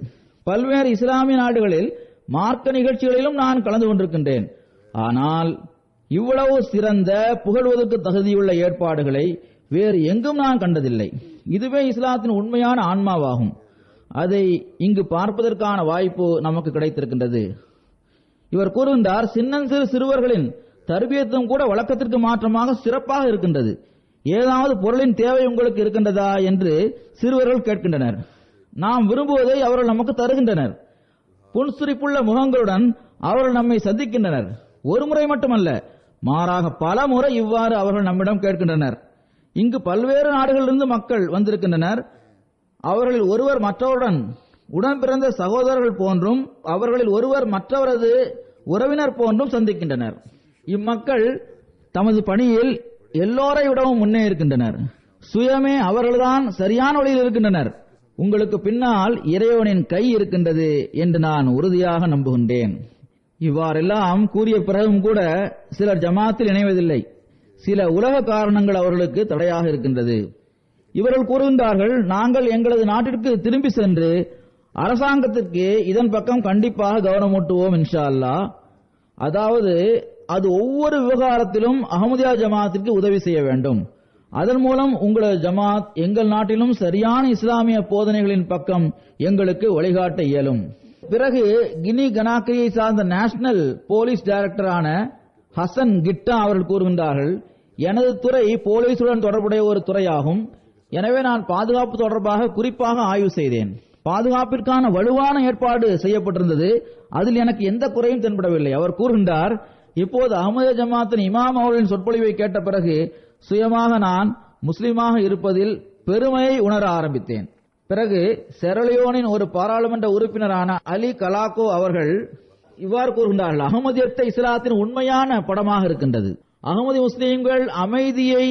பல்வேறு இஸ்லாமிய நாடுகளில் மார்க்க நிகழ்ச்சிகளிலும் நான் கலந்து கொண்டிருக்கின்றேன். ஆனால் இவ்வளவு சிறந்த, புகழ்வதற்கு தகுதியுள்ள ஏற்பாடுகளை வேறு எங்கும் நான் கண்டதில்லை. இதுவே இஸ்லாத்தின் உண்மையான ஆன்மாவாகும். அதை இங்கு பார்ப்பதற்கான வாய்ப்பு நமக்கு கிடைத்திருக்கின்றது. இவர் கூறுகின்றார், சின்னஞ்சிறு சிறுவர்களின் தர்பியத்தும் கூட வழக்கத்திற்கு மாற்றமாக சிறப்பாக இருக்கின்றது. ஏதாவது பொருளின் தேவை உங்களுக்கு இருக்கின்றதா என்று சிறுவர்கள் கேட்கின்றனர். நாம் விரும்புவதை அவர்கள் நமக்கு தருகின்றனர். புன்சுரிப்புள்ள முகங்களுடன் அவர்கள் நம்மை சந்திக்கின்றனர். ஒரு முறை மட்டுமல்ல, மாறாக பல முறை இவ்வாறு அவர்கள் நம்மிடம் கேட்கின்றனர். இங்கு பல்வேறு நாடுகளிலிருந்து மக்கள் வந்திருக்கின்றனர். அவர்களில் ஒருவர் மற்றவருடன் உடன் பிறந்த சகோதரர்கள் போன்றும் அவர்களில் ஒருவர் மற்றவரது உறவினர் போன்றும் சந்திக்கின்றனர். இம்மக்கள் தமது பணியில் எல்லோரை விடவும் முன்னே இருக்கின்றனர். சுயமே அவர்கள்தான் சரியான வழியில் இருக்கின்றனர். உங்களுக்கு பின்னால் இறைவனின் கை இருக்கின்றது என்று நான் உறுதியாக நம்புகின்றேன். இவ்வாறெல்லாம் கூறிய பிறகும் கூட சிலர் ஜமாத்தில் இணைவதில்லை. சில உலக காரணங்கள் அவர்களுக்கு தடையாக இருக்கின்றது. இவர்கள் கூறுகின்றார்கள், நாங்கள் எங்களது நாட்டிற்கு திரும்பி சென்று அரசாங்கத்திற்கு இதன் பக்கம் கண்டிப்பாக கவனமூட்டுவோம் இன்ஷா அல்லாஹ். அதாவது அது ஒவ்வொரு விவகாரத்திலும் அஹ்மதியா ஜமாத்திற்கு உதவி செய்ய வேண்டும். அதன் மூலம் உங்களது ஜமாத் எங்கள் நாட்டிலும் சரியான இஸ்லாமிய போதனைகளின் பக்கம் எங்களுக்கு வழிகாட்ட இயலும். பிறகு கினி கனாக்கிரியை சார்ந்த நேஷனல் போலீஸ் டைரக்டரான ஹசன் கிட்டா அவர்கள் கூறுகின்றார்கள், எனது துறை போலீசுடன் தொடர்புடைய ஒரு துறையாகும். எனவே நான் பாதுகாப்பு தொடர்பாக குறிப்பாக ஆய்வு செய்தேன். பாதுகாப்பிற்கான வலுவான ஏற்பாடு செய்யப்பட்டிருந்தது. அதில் எனக்கு எந்த குறையும் தென்படவில்லை. அவர் கூறுகின்றார், இப்போது அஹ்மதியா ஜமாத்தின் இமாம் அவர்களின் சொற்பொழிவை கேட்ட பிறகு சுயமாக நான் முஸ்லிமாக இருப்பதில் பெருமையை உணர ஆரம்பித்தேன். பிறகு செரலியோனின் ஒரு பாராளுமன்ற உறுப்பினரான அலி கலாக்கோ அவர்கள் இவ்வாறு கூறுகின்றார்கள், அகமதியத்தை இஸ்லாத்தின் உண்மையான படமாக இருக்கின்றது. அகமதி முஸ்லிம்கள் அமைதியை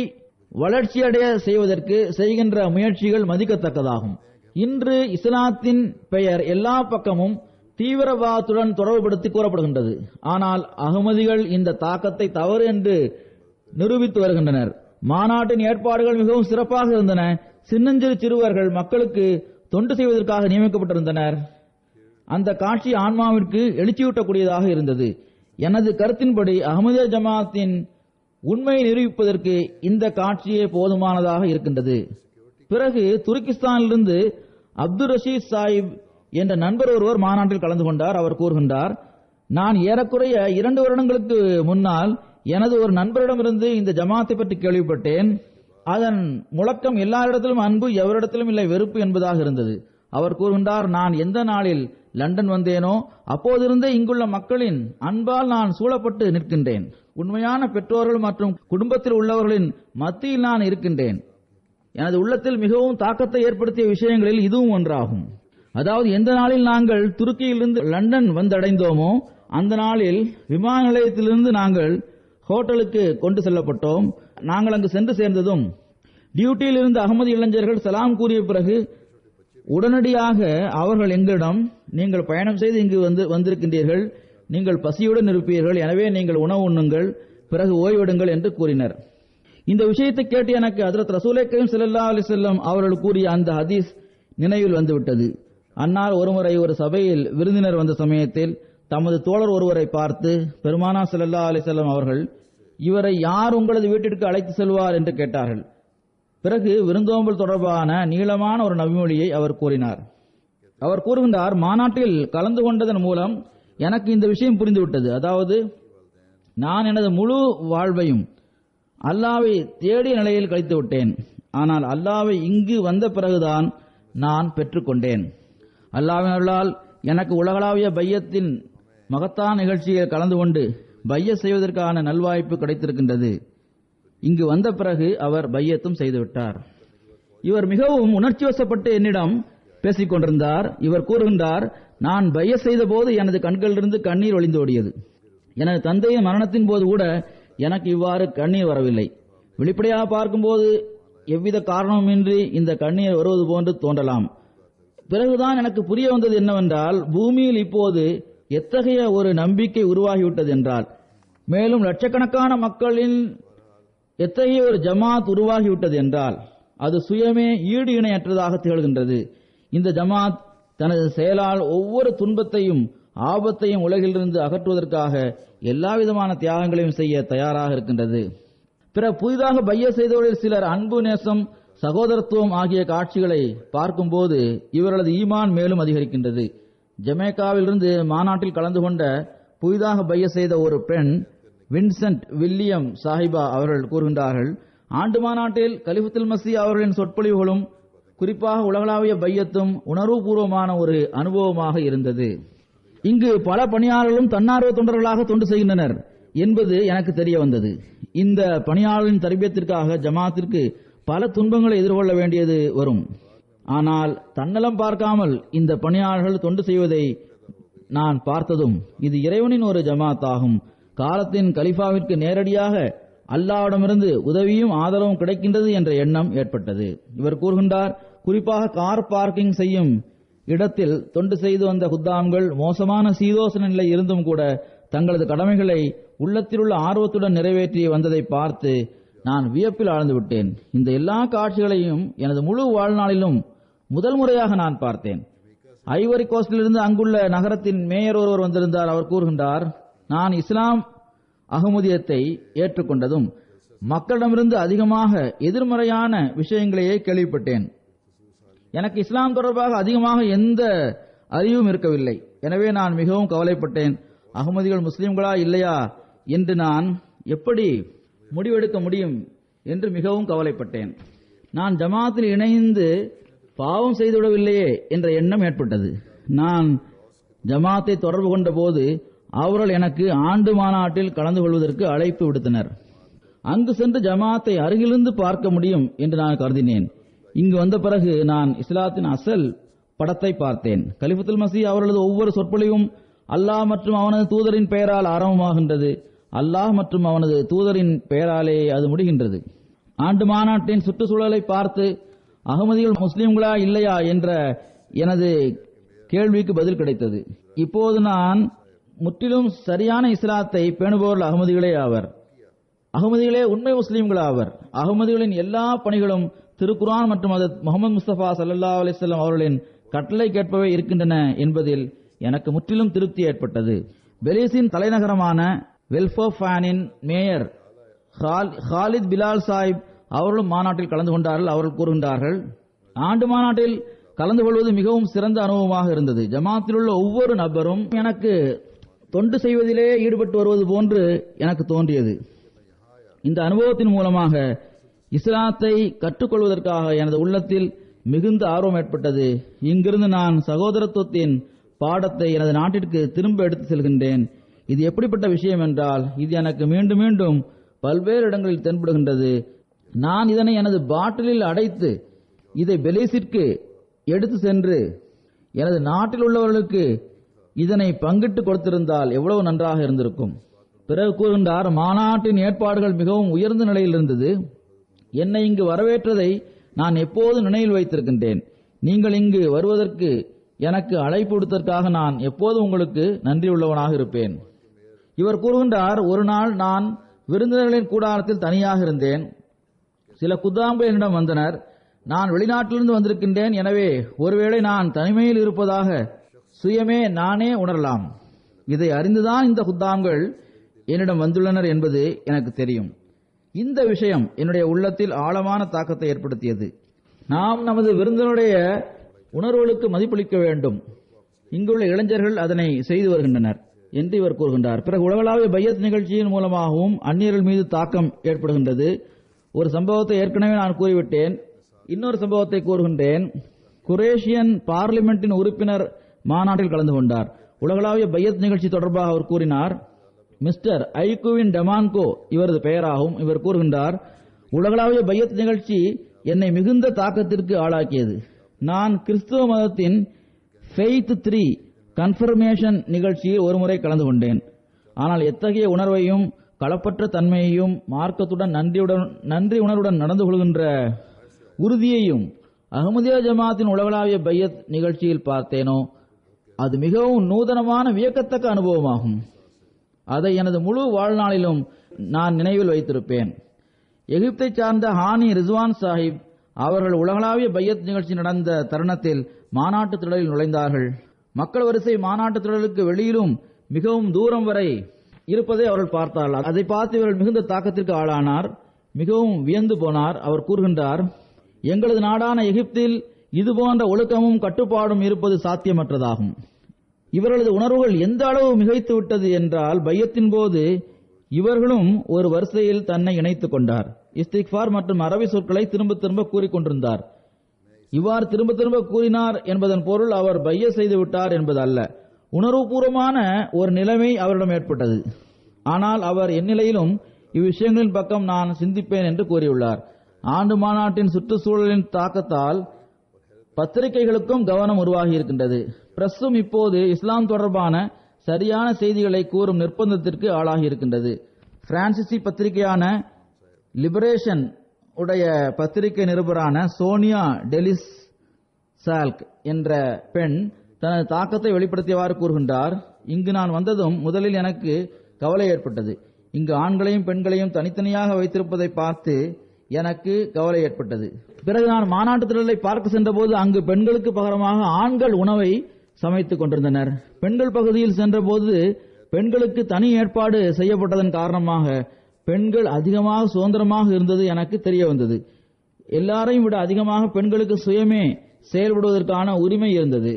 வளர்ச்சியடைய செய்வதற்கு செய்கின்ற முயற்சிகள் மதிக்கத்தக்கதாகும். இன்று இஸ்லாத்தின் பெயர் எல்லா பக்கமும் தீவிரவாதத்துடன் தொடர்புபடுத்தி கூறப்படுகின்றது. ஆனால் அகமதிகள் இந்த தாக்கத்தை தவறு என்று நிரூபித்து வருகின்றனர். மாநாட்டின் ஏற்பாடுகள் மிகவும் சிறப்பாக இருந்தன. சின்னஞ்சிறு சிறுவர்கள் மக்களுக்கு தொண்டு செய்வதற்காக நியமிக்கப்பட்டிருந்தனர். அந்த காட்சி ஆன்மாவிற்கு எழுச்சியூட்டக்கூடியதாக இருந்தது. எனது கருத்தின்படி அஹ்மதியா ஜமாத்தின் உண்மையை நிரூபிப்பதற்கு இந்த காட்சியே போதுமானதாக இருக்கின்றது. பிறகு துருக்கிஸ்தானிலிருந்து அப்துல் ரஷீத் சாஹிப் என்ற நண்பர் ஒருவர் மாநாட்டில் கலந்து கொண்டார். அவர் கூறுகின்றார், நான் ஏறக்குறைய 2 வருடங்களுக்கு முன்னால் எனது ஒரு நண்பரிடமிருந்து இந்த ஜமாத்தை பற்றி கேள்விப்பட்டேன். அதன் முழக்கம் எல்லாரிடத்திலும் அன்பு, எவரிடத்திலும் இல்லை வெறுப்பு என்பதாக இருந்தது. அவர் கூறுகின்றார், நான் எந்த நாளில் லண்டன் வந்தேனோ அப்போதிருந்தே இங்குள்ள மக்களின் அன்பால் நான் சூழப்பட்டு நிற்கின்றேன். உண்மையான பெற்றோர்கள் மற்றும் குடும்பத்தில் உள்ளவர்களின் மத்தியில் நான் இருக்கின்றேன். எனது உள்ளத்தில் மிகவும் தாக்கத்தை ஏற்படுத்திய விஷயங்களில் இதுவும் ஒன்றாகும். அதாவது எந்த நாளில் நாங்கள் துருக்கியிலிருந்து லண்டன் வந்தடைந்தோமோ அந்த நாளில் விமான நிலையத்திலிருந்து நாங்கள் ஹோட்டலுக்கு கொண்டு செல்லப்பட்டோம். நாங்கள் அங்கு சென்று சேர்ந்ததும் டியூட்டியில் இருந்த அகமது இளைஞர்கள் சலாம் கூறிய பிறகு உடனடியாக அவர்கள் எங்களிடம், நீங்கள் பயணம் செய்து இங்கு வந்திருக்கின்றீர்கள், நீங்கள் பசியுடன் இருப்பீர்கள், எனவே நீங்கள் உணவு உண்ணுங்கள், பிறகு ஓய்வெடுங்கள் என்று கூறினர். இந்த விஷயத்தை கேட்டு எனக்கு ஹஜ்ரத் ரசூலே கரீம் ஸல்லல்லாஹு அலைஹி வஸல்லம் அவர்கள் கூறிய அந்த ஹதீஸ் நினைவில் வந்துவிட்டது. அன்னார் ஒருமுறை ஒரு சபையில் விருந்தினர் வந்த சமயத்தில் தமது தோழர் ஒருவரை பார்த்து, பெருமானார் ஸல்லல்லாஹு அலைஹி வஸல்லம் அவர்கள், இவரை யார் உங்களது வீட்டிற்கு அழைத்து செல்வார் என்று கேட்டார்கள். பிறகு விருந்தோம்பல் தொடர்பான நீளமான ஒரு நபிமொழியை அவர் கூறினார். அவர் கூறுகின்றார், மாநாட்டில் கலந்து கொண்டதன் மூலம் எனக்கு இந்த விஷயம் புரிந்துவிட்டது. அதாவது நான் எனது முழு வாழ்வையும் அல்லாஹ்வை தேடிய நிலையில் கழித்து விட்டேன். ஆனால் அல்லாஹ்வை இங்கு வந்த பிறகுதான் நான் பெற்றுக்கொண்டேன். அல்லாஹ்வின் அருளால் எனக்கு உலகளாவிய பையத்தின் மகத்தான நிகழ்ச்சியில் கலந்து கொண்டு பையத் செய்வதற்கான நல்வாய்ப்பு கிடைத்திருக்கின்றது. இங்கு வந்த பிறகு அவர் பையத்தும் செய்துவிட்டார். இவர் மிகவும் உணர்ச்சி வசப்பட்டு என்னிடம் பேசிக் கொண்டிருந்தார். இவர் கூறுகின்றார், நான் பையத் செய்த போது எனது கண்களிலிருந்து கண்ணீர் ஒளிந்தோடியது. எனது தந்தையின் மரணத்தின் போது கூட எனக்கு இவ்வாறு கண்ணீர் வரவில்லை. வெளிப்படையாக பார்க்கும்போது எவ்வித காரணமின்றி இந்த கண்ணீர் வருவது போன்று தோன்றலாம். பிறகுதான் எனக்கு புரிய வந்தது என்னவென்றால், பூமியில் இப்போது எத்தகைய ஒரு நம்பிக்கை உருவாகிவிட்டது என்றால், மேலும் லட்சக்கணக்கான மக்களின் எத்தகைய ஒரு ஜமாத் உருவாகிவிட்டது என்றால் அது சுயமே ஈடு இணையற்றதாக திகழ்கின்றது. இந்த ஜமாத் தனது செயலால் ஒவ்வொரு துன்பத்தையும் ஆபத்தையும் உலகிலிருந்து அகற்றுவதற்காக எல்லாவிதமான தியாகங்களையும் செய்ய தயாராக இருக்கின்றது. பிற புதிதாக பையத் செய்தவர்களில் சிலர் அன்பு, நேசம், சகோதரத்துவம் ஆகிய காட்சிகளை பார்க்கும்போது இவர்களது ஈமான் மேலும் அதிகரிக்கின்றது. ஜமேக்காவிலிருந்து மாநாட்டில் கலந்து கொண்ட புதிதாக பையத் செய்த ஒரு பெண் வின்சென்ட் வில்லியம் சாஹிபா அவர்கள் கூறுகின்றார்கள், ஆண்டு மாநாட்டில் கலிஃபத்துல் மஸீஹ் அவர்களின் சொற்பொழிவுகளும் குறிப்பாக உலகளாவிய பையத்தும் உணர்வுபூர்வமான ஒரு அனுபவமாக இருந்தது. இங்கு பல பணியாளர்களும் தன்னார்வ தொண்டர்களாக தொண்டு செய்கின்றனர் என்பது எனக்கு தெரிய வந்தது. இந்த பணியாளர்களின் தர்பியத்திற்காக ஜமாத்திற்கு பல துன்பங்களை எதிர்கொள்ள வேண்டியது வரும். ஆனால் தன்னலம் பார்க்காமல் இந்த பணியாளர்கள் தொண்டு செய்வதை நான் பார்த்ததும் இது இறைவனின் ஒரு ஜமாத் ஆகும். காலத்தின் கலிஃபாவிற்கு நேரடியாக அல்லாஹ்விடமிருந்து உதவியும் ஆதரவும் கிடைக்கின்றது என்ற எண்ணம் ஏற்பட்டது. இவர் கூறுகின்றார், குறிப்பாக கார் பார்க்கிங் செய்யும் இடத்தில் தொண்டு செய்து வந்த குத்தாம்கள் மோசமான சீதோசன நிலை இருந்தும் கூட தங்களது கடமைகளை உள்ளத்திலுள்ள ஆர்வத்துடன் நிறைவேற்றி வந்ததை பார்த்து நான் வியப்பில் ஆழ்ந்து விட்டேன். இந்த எல்லா காட்சிகளையும் எனது முழு வாழ்நாளிலும் முதல் முறையாக நான் பார்த்தேன். ஐவரி கோஸ்டிலிருந்து அங்குள்ள நகரத்தின் மேயர் ஒருவர் வந்திருந்தார். அவர் கூறுகின்றார், நான் இஸ்லாம் அகமதியத்தை ஏற்றுக்கொண்டதும் மக்களிடமிருந்து அதிகமாக எதிர்மறையான விஷயங்களையே கேள்விப்பட்டேன். எனக்கு இஸ்லாம் தொடர்பாக அதிகமாக எந்த அறிவும் இருக்கவில்லை. எனவே நான் மிகவும் கவலைப்பட்டேன். அகமதிகள் முஸ்லிம்களா இல்லையா என்று நான் எப்படி முடிவெடுக்க முடியும் என்று மிகவும் கவலைப்பட்டேன். நான் ஜமாத்தில் இணைந்து பாவம் செய்துவிடவில்லையே என்ற எண்ணம் ஏற்பட்டது. நான் ஜமாத்தை தொடர்பு கொண்ட போது அவர்கள் எனக்கு ஆண்டு மாநாட்டில் கலந்து கொள்வதற்கு அழைப்பு விடுத்தனர். அங்கு சென்று ஜமாத்தை அருகிலிருந்து பார்க்க முடியும் என்று நான் கருதினேன். இங்கு வந்த பிறகு நான் இஸ்லாத்தின் அசல் படத்தை பார்த்தேன். கலிஃபத்துல் மஸீஹ் அவர்களது ஒவ்வொரு சொற்பொழிவும் அல்லாஹ் மற்றும் அவனது தூதரின் பெயரால் ஆரம்பமாகின்றது. அல்லாஹ் மற்றும் அவனது தூதரின் பெயராலே அது முடிகின்றது. ஆண்டு மாநாட்டின் சுற்றுச்சூழலை பார்த்து அகமதிகள் முஸ்லிம்களா இல்லையா என்ற எனது கேள்விக்கு பதில் கிடைத்தது. இப்போது நான் முற்றிலும் சரியான இஸ்லாத்தை பேணுபவர்கள் அகமதிகளே ஆவர். அகமதிகளே உண்மை முஸ்லிம்கள் ஆவர். அகமதிகளின் எல்லா பணிகளும் திருக்குர்ஆன் மற்றும் ஹஜ்ரத் முஹம்மது முஸ்தபா ஸல்லல்லாஹு அலைஹி வஸல்லம் அவர்களின் கட்டளை கேட்பவே இருக்கின்றன என்பதில் எனக்கு முற்றிலும் திருப்தி ஏற்பட்டது. பெலிஸின் தலைநகரமான வெல்ஃபோஃபானின் மேயர் ஹாலித் பிலால் சாஹிப் அவர்களும் மாநாட்டில் கலந்து கொண்டார்கள். அவர்கள் கூறுகின்றார்கள், ஆண்டு மாநாட்டில் கலந்து கொள்வது மிகவும் சிறந்த அனுபவமாக இருந்தது. ஜமாத்தில் உள்ள ஒவ்வொரு நபரும் எனக்கு தொண்டு செய்வதிலே ஈடுபட்டு வருவது போன்று எனக்கு தோன்றியது. இந்த அனுபவத்தின் மூலமாக இஸ்லாத்தை கற்றுக்கொள்வதற்காக எனது உள்ளத்தில் மிகுந்த ஆர்வம் ஏற்பட்டது. இங்கிருந்து நான் சகோதரத்துவத்தின் பாடத்தை எனது நாட்டிற்கு திரும்ப எடுத்து செல்கின்றேன். இது எப்படிப்பட்ட விஷயம் என்றால், இது எனக்கு மீண்டும் மீண்டும் பல்வேறு இடங்களில் தென்படுகின்றது. நான் இதனை எனது பாட்டிலில் அடைத்து இதை பெலிஸிற்கு எடுத்து சென்று எனது நாட்டில் உள்ளவர்களுக்கு இதனை பங்கிட்டு கொடுத்திருந்தால் எவ்வளவு நன்றாக இருந்திருக்கும். பிறகு கூறுகின்றார், மாநாட்டின் ஏற்பாடுகள் மிகவும் உயர்ந்த நிலையில் இருந்தது. என்னை இங்கு வரவேற்றதை நான் எப்போது நினைவில் வைத்திருக்கின்றேன். நீங்கள் இங்கு வருவதற்கு எனக்கு அழைப்பு விடுத்ததற்காக நான் எப்போது உங்களுக்கு நன்றியுள்ளவனாக இருப்பேன். இவர் கூறுகின்றார், ஒரு நாள் நான் விருந்தினர்களின் கூடாரத்தில் தனியாக இருந்தேன். சில குத்தாம்கள் என்னிடம் வந்தனர். நான் வெளிநாட்டிலிருந்து வந்திருக்கின்றேன், எனவே ஒருவேளை நான் தனிமையில் இருப்பதாக சுயமே நானே உணரலாம். இதை அறிந்துதான் இந்த குத்தாம்கள் என்னிடம் வந்துள்ளனர் என்பது எனக்கு தெரியும். இந்த விஷயம் என்னுடைய உள்ளத்தில் ஆழமான தாக்கத்தை ஏற்படுத்தியது. நாம் நமது விருந்தினருடைய உணர்வுகளுக்கு மதிப்பளிக்க வேண்டும். இங்குள்ள இளைஞர்கள் அதனை செய்து வருகின்றனர் என்று இவர் கூறுகின்றார். பிறகு உலகளாவிய பையத் நிகழ்ச்சியின் மூலமாகவும் அந்நியர்கள் மீது தாக்கம் ஏற்படுகின்றது. ஒரு சம்பவத்தை ஏற்கனவே நான் கூறிவிட்டேன். இன்னொரு சம்பவத்தை கூறுகின்றேன். குரேஷியன் பார்லிமெண்டின் உறுப்பினர் மாநாட்டில் கலந்து கொண்டார். உலகளாவிய பையத் நிகழ்ச்சி தொடர்பாக அவர் கூறினார். மிஸ்டர் ஐகுவின் டெமான்கோ இவரது பெயராகும். இவர் கூறுகின்றார், உலகளாவிய பையத் நிகழ்ச்சி என்னை மிகுந்த தாக்கத்திற்கு ஆளாக்கியது. நான் கிறிஸ்துவ மதத்தின் ஃபெய்த் 3 கன்ஃபர்மேஷன் நிகழ்ச்சியில் ஒருமுறை கலந்து கொண்டேன். ஆனால் எத்தகைய உணர்வையும் களப்பற்ற தன்மையையும் மார்க்கத்துடன் நன்றி உணர்வுடன் நடந்து கொள்கின்ற உறுதியையும் அஹ்மதியா ஜமாத்தின் உலகளாவிய பையத் நிகழ்ச்சியில் பார்த்தேனோ அது மிகவும் நூதனமான வியக்கத்தக்க அனுபவமாகும். அதை எனது முழு வாழ்நாளிலும் நான் நினைவில் வைத்திருப்பேன். எகிப்தை சார்ந்த ஹானி ரிஸ்வான் சாஹிப் அவர்கள் உலகளாவிய பையத் நிகழ்ச்சி நடந்த தருணத்தில் மாநாட்டு திடலில் நுழைந்தார்கள். மக்கள் வரிசை மாநாட்டு திடலுக்கு வெளியிலும் மிகவும் தூரம் வரை இருப்பதை அவர்கள் பார்த்தார்கள். அதை பார்த்து இவர்கள் மிகுந்த தாக்கத்திற்கு ஆளானார். மிகவும் வியந்து போனார். அவர் கூறுகின்றார், எங்களது நாடான எகிப்தில் இதுபோன்ற ஒழுக்கமும் கட்டுப்பாடும் இருப்பது சாத்தியமற்றதாகும். இவர்களது உணர்வுகள் எந்த அளவு மிகைத்து விட்டது என்றால், பையத்தின் போது இவர்களும் ஒரு வரிசையில் தன்னை இணைத்துக் கொண்டார். இஸ்திக்ஃபார் மற்றும் அரபி சொற்களை திரும்ப திரும்ப கூறிக்கொண்டிருந்தார். இவ்வாறு திரும்ப திரும்ப கூறினார் என்பதன் பொருள் அவர் பைய செய்து விட்டார் என்பது அல்ல. உணர்வுபூர்வமான ஒரு நிலைமை அவரிடம் ஏற்பட்டது. ஆனால் அவர் எந்நிலையிலும் இவ்விஷயங்களின் பக்கம் நான் சிந்திப்பேன் என்று கூறியுள்ளார். ஆண்டு மாநாட்டின் சுற்றுச்சூழலின் தாக்கத்தால் பத்திரிகைகளுக்கும் கவனம் உருவாகி இருக்கின்றது. பிரஸ்ஸும் இப்போது இஸ்லாம் தொடர்பான சரியான செய்திகளை கூறும் நிர்பந்தத்திற்கு ஆளாகி இருக்கின்றது. பிரான்சிசி பத்திரிகையான லிபரேஷன் உடைய பத்திரிகை நிருபரான சோனியா டெலிஸ் சால்க் என்ற பெண் தனது தாக்கத்தை வெளிப்படுத்தியவாறு கூறுகின்றார். இங்கு நான் வந்ததும் முதலில் எனக்கு கவலை ஏற்பட்டது. இங்கு ஆண்களையும் பெண்களையும் தனித்தனியாக வைத்திருப்பதை பார்த்து எனக்கு கவலை ஏற்பட்டது. பிறகு நான் மாநாட்டு திடலை பார்க்க சென்றபோது அங்கு பெண்களுக்கு பகரமாக ஆண்கள் உணவை சமைத்துக் கொண்டிருந்தனர். பெண்கள் பகுதியில் சென்றபோது பெண்களுக்கு தனி ஏற்பாடு செய்யப்பட்டதன் காரணமாக பெண்கள் அதிகமாக சுதந்திரமாக இருந்தது எனக்கு தெரிய வந்தது. எல்லாரையும் விட அதிகமாக பெண்களுக்கு சுயமே செயல்படுவதற்கான உரிமை இருந்தது.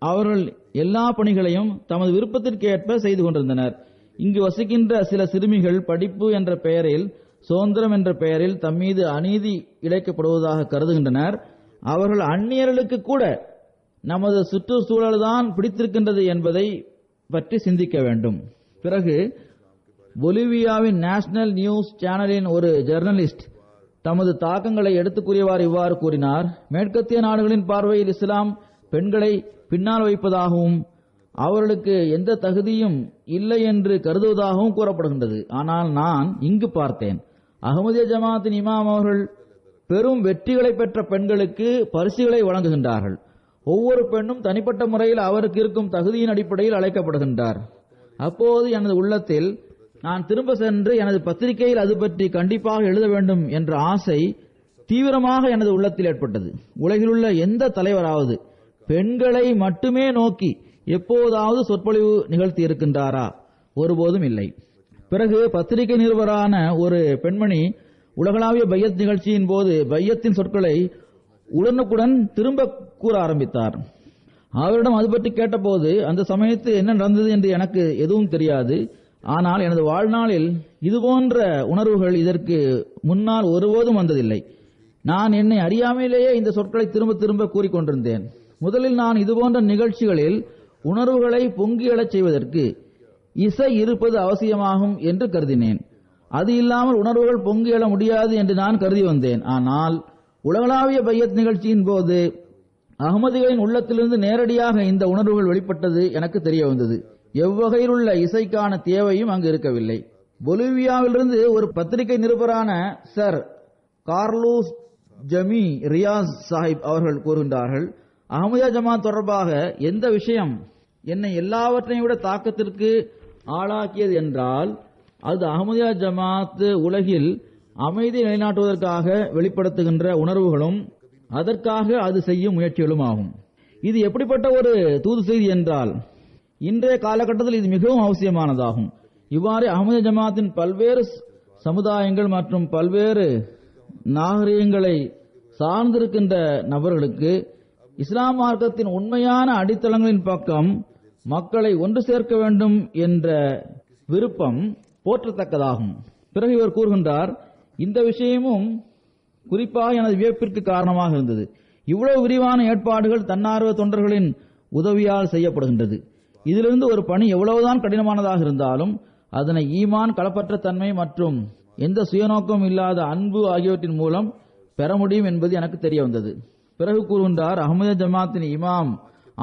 அவர்கள் எல்லா பணிகளையும் தமது விருப்பத்திற்கு ஏற்ப செய்து கொண்டிருந்தனர். இங்கு வசிக்கின்ற சில சிறுமிகள் படிப்பு என்ற பெயரில் சுதந்திரம் என்ற பெயரில் தம்மீது அநீதி இழைக்கப்படுவதாக கருதுகின்றனர். அவர்கள் அந்நியர்களுக்கு கூட நமது சுற்றுச்சூழல்தான் பிடித்திருக்கின்றது என்பதை பற்றி சிந்திக்க வேண்டும். பிறகு பொலிவியாவின் நேஷனல் நியூஸ் சேனலின் ஒரு ஜெர்னலிஸ்ட் தமது தாக்கங்களை எடுத்துக் கூறியவாறு இவ்வாறு கூறினார். மேற்கத்திய நாடுகளின் பார்வையில் இஸ்லாம் பெண்களை பின்னால் வைப்பதாகவும் அவர்களுக்கு எந்த தகுதியும் இல்லை என்று கருதுவதாகவும் கூறப்படுகின்றது. ஆனால் நான் இங்கு பார்த்தேன், அஹ்மதியா ஜமாத்தின் இமாம் அவர்கள் பெரும் வெற்றிகளை பெற்ற பெண்களுக்கு பரிசுகளை வழங்குகின்றார்கள். ஒவ்வொரு பெண்ணும் தனிப்பட்ட முறையில் அவருக்கு இருக்கும் தகுதியின் அடிப்படையில் அழைக்கப்படுகின்றார். அப்போது எனது உள்ளத்தில் நான் திரும்ப சென்று எனது பத்திரிகையில் அது பற்றி கண்டிப்பாக எழுத வேண்டும் என்ற ஆசை தீவிரமாக எனது உள்ளத்தில் ஏற்பட்டது. உலகிலுள்ள எந்த தலைவராவது பெண்களை மட்டுமே நோக்கி எப்போதாவது சொற்பொழிவு நிகழ்த்தி இருக்கின்றாரா? ஒருபோதும் இல்லை. பிறகு பத்திரிகை நிருபரான ஒரு பெண்மணி உலகளாவிய பையத் நிகழ்ச்சியின் போது பையத்தின் சொற்களை உடனுக்குடன் திரும்ப கூற ஆரம்பித்தார். அவரிடம் அது பற்றி கேட்டபோது அந்த சமயத்தில் என்ன நடந்தது என்று எனக்கு எதுவும் தெரியாது. ஆனால் எனது வாழ்நாளில் இதுபோன்ற உணர்வுகள் இதற்கு முன்னால் ஒருபோதும் வந்ததில்லை. நான் என்னை அறியாமலேயே இந்த சொற்களை திரும்ப திரும்ப கூறிக்கொண்டிருந்தேன். முதலில் நான் இதுபோன்ற நிகழ்ச்சிகளில் உணர்வுகளை பொங்கி எழச் செய்வதற்கு இசை இருப்பது அவசியமாகும் என்று கருதினேன். அது இல்லாமல் உணர்வுகள் பொங்கி எழ முடியாது என்று நான் கருதி வந்தேன். ஆனால் உலகளாவிய பையத் நிகழ்ச்சியின் போது அகமதிகளின் உள்ளத்திலிருந்து நேரடியாக இந்த உணர்வுகள் வெளிப்பட்டது எனக்கு தெரிய வந்தது. எவ்வகையிலுள்ள இசைக்கான தேவையும் அங்கு இருக்கவில்லை. பொலிவியாவிலிருந்து ஒரு பத்திரிகை நிருபரான சர் கார்லோஸ் ஜமி ரியாஸ் சாஹிப் அவர்கள் கூறுகின்றார்கள், அஹ்மதியா ஜமாத் தொடர்பாக எந்த விஷயம் என்னை எல்லாவற்றையும் விட தாக்கத்திற்கு ஆளாக்கியது என்றால் அது அஹ்மதியா ஜமாத் உலகில் அமைதி நிலைநாட்டுவதற்காக வெளிப்படுத்துகின்ற உணர்வுகளும் அதற்காக அது செய்யும் முயற்சிகளும் ஆகும். இது எப்படிப்பட்ட ஒரு தூது செய்தி என்றால் இன்றைய காலகட்டத்தில் இது மிகவும் அவசியமானதாகும். இவ்வாறு அஹ்மதியா ஜமாத்தின் பல்வேறு சமுதாயங்கள் மற்றும் பல்வேறு நாகரிகங்களை சார்ந்திருக்கின்ற நபர்களுக்கு இஸ்லாம் மார்க்கத்தின் உண்மையான அடித்தளங்களின் பக்கம் மக்களை ஒன்று சேர்க்க வேண்டும் என்ற விருப்பம் போற்றத்தக்கதாகும். பிறகு இவர் கூறுகின்றார், இந்த விஷயமும் குறிப்பாக எனது வியப்பிற்கு காரணமாக இருந்தது. இவ்வளவு விரிவான ஏற்பாடுகள் தன்னார்வ தொண்டர்களின் உதவியால் செய்யப்படுகின்றது. இதிலிருந்து ஒரு பணி எவ்வளவுதான் கடினமானதாக இருந்தாலும் அதனை ஈமான், களப்பற்ற தன்மை மற்றும் எந்த சுயநோக்கம் இல்லாத அன்பு ஆகியவற்றின் மூலம் பெற முடியும் என்பது எனக்கு தெரிய வந்தது. பிறகு கூறுகின்றார், அஹ்மதியா ஜமாத்தின் இமாம்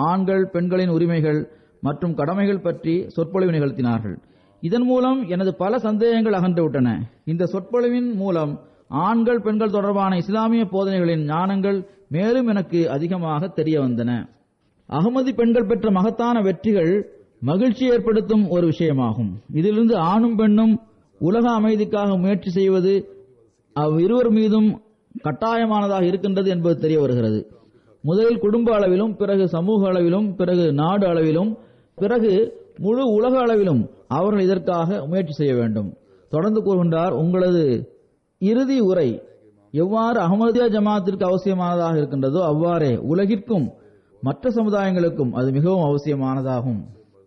ஆண்கள் பெண்களின் உரிமைகள் மற்றும் கடமைகள் பற்றி சொற்பொழிவு நிகழ்த்தினார்கள். இதன் மூலம் எனது பல சந்தேகங்கள் அகன்றுவிட்டன. இந்த சொற்பொழிவின் மூலம் ஆண்கள் பெண்கள் தொடர்பான இஸ்லாமிய போதனைகளின் ஞானங்கள் மேலும் எனக்கு அதிகமாக தெரிய வந்தன. அகமதி பெண்கள் பெற்ற மகத்தான வெற்றிகள் மகிழ்ச்சி ஏற்படுத்தும் ஒரு விஷயமாகும். இதிலிருந்து ஆணும் பெண்ணும் உலக அமைதிக்காக முயற்சி செய்வது அவ்விருவர் மீதும் கட்டாயமானதாக இருக்கின்றது என்பது தெரிய வருகிறது. முதலில் குடும்ப அளவிலும், பிறகு சமூக அளவிலும், பிறகு நாடு அளவிலும், பிறகு முழு உலக அளவிலும் அவர்கள் இதற்காக முயற்சி செய்ய வேண்டும். தொடர்ந்து கூறுகின்றார், உங்களது இறுதி உரை எவ்வாறு அஹ்மதியா ஜமாத்திற்கு அவசியமானதாக இருக்கின்றதோ அவ்வாறே உலகிற்கும் மற்ற சமுதாயங்களுக்கும் அது மிகவும் அவசியமானதாகும்.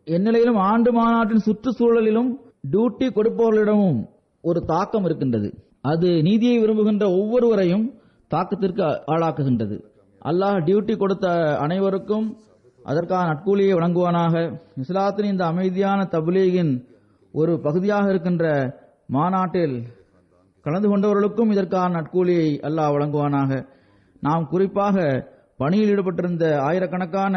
இந்நிலையிலும் ஆண்டு மாநாட்டின் சுற்றுச்சூழலிலும் டியூட்டி கொடுப்பவர்களிடமும் ஒரு தாக்கம் இருக்கின்றது. அது நீதியை விரும்புகின்ற ஒவ்வொருவரையும் தாக்கத்திற்கு ஆளாக்குகின்றது. அல்லாஹ் டியூட்டி கொடுத்த அனைவருக்கும் அதற்கான நட்கூலியை வழங்குவானாக. இஸ்லாத்தின் இந்த அமைதியான தப்லீகின் ஒரு பகுதியாக இருக்கின்ற மாநாட்டில் கலந்து கொண்டவர்களுக்கும் இதற்கான நட்கூலியை அல்லாஹ் வழங்குவானாக. நாம் குறிப்பாக பணியில் ஈடுபட்டிருந்த ஆயிரக்கணக்கான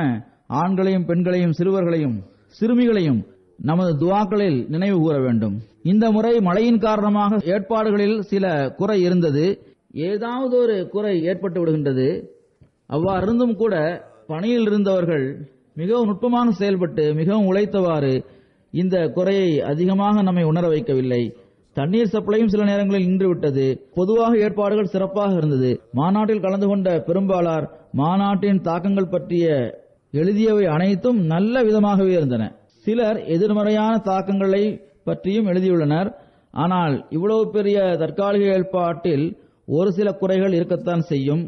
ஆண்களையும் பெண்களையும் சிறுவர்களையும் சிறுமிகளையும் நமது துஆக்களில் நினைவு கூற வேண்டும். இந்த முறை மழையின் காரணமாக ஏற்பாடுகளில் சில குறை இருந்தது. ஏதாவது ஒரு குறை ஏற்பட்டு விடுகின்றது. அவ்வாறிருந்தும் கூட பணியில் இருந்தவர்கள் மிகவும் நுட்பமாக செயல்பட்டு மிகவும் உழைத்தவாறு இந்த குறையை அதிகமாக நம்மை உணர வைக்கவில்லை. தண்ணீர் சப்ளையும் சில நேரங்களில் நின்றுவிட்டது. பொதுவாக ஏற்பாடுகள் சிறப்பாக இருந்தது. மாநாட்டில் கலந்து கொண்ட பெரும்பாலார் மாநாட்டின் தாக்கங்கள் பற்றிய எழுதியவை அனைத்தும் நல்ல விதமாகவே இருந்தன. சிலர் எதிர்மறையான தாக்கங்களை பற்றியும் எழுதியுள்ளனர். ஆனால் இவ்வளவு பெரிய தற்காலிக ஏற்பாட்டில் ஒரு சில குறைகள் இருக்கத்தான் செய்யும்.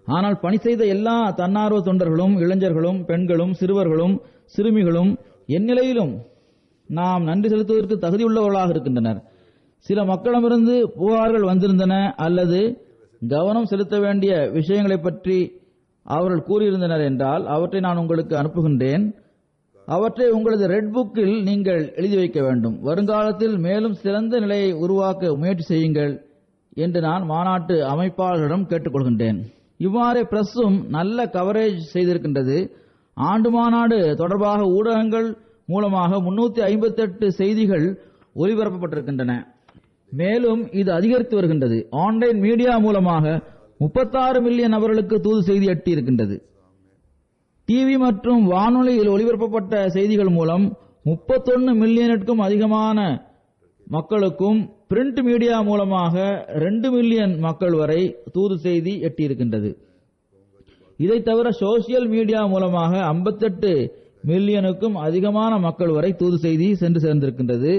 ஆனால் பணி செய்த எல்லா தன்னார்வ தொண்டர்களும், இளைஞர்களும், பெண்களும், சிறுவர்களும், சிறுமிகளும் எந்நிலையிலும் நாம் நன்றி செலுத்துவதற்கு தகுதியுள்ளவர்களாக இருக்கின்றனர். சில மக்களிடமிருந்து புகார்கள் வந்திருந்தன அல்லது கவனம் செலுத்த வேண்டிய விஷயங்களை பற்றி அவர்கள் கூறியிருந்தனர் என்றால் அவற்றை நான் உங்களுக்கு அனுப்புகின்றேன். அவற்றை உங்களது ரெட் புக்கில் நீங்கள் எழுதி வைக்க வேண்டும். வருங்காலத்தில் மேலும் சிறந்த நிலையை உருவாக்க முயற்சி செய்யுங்கள் என்று நான் மாநாட்டு அமைப்பாளர்களிடம் கேட்டுக்கொள்கின்றேன். இவ்வாறே பிரஸும் நல்ல கவரேஜ் செய்திருக்கின்றது. ஆண்டு மாநாடு தொடர்பாக ஊடகங்கள் மூலமாக 358 செய்திகள் ஒலிபரப்பப்பட்டிருக்கின்றன. மேலும் இது அதிகரித்து வருகின்றது. ஆன்லைன் மீடியா மூலமாக 36 மில்லியன் நபர்களுக்கு தூது செய்தி எட்டியிருக்கின்றது. டிவி மற்றும் வானொலியில் ஒலிபரப்பப்பட்ட செய்திகள் மூலம் 31 மில்லியனுக்கும் அதிகமான மக்களுக்கும், பிரிண்ட் மீடியா மூலமாக 2 மில்லியன் மக்கள் வரை தூது செய்தி எட்டியிருக்கின்றது. இதை தவிர சோசியல் மீடியா மூலமாக 58 மில்லியனுக்கும் அதிகமான மக்கள் வரை தூது செய்தி சென்று சேர்ந்திருக்கின்றது.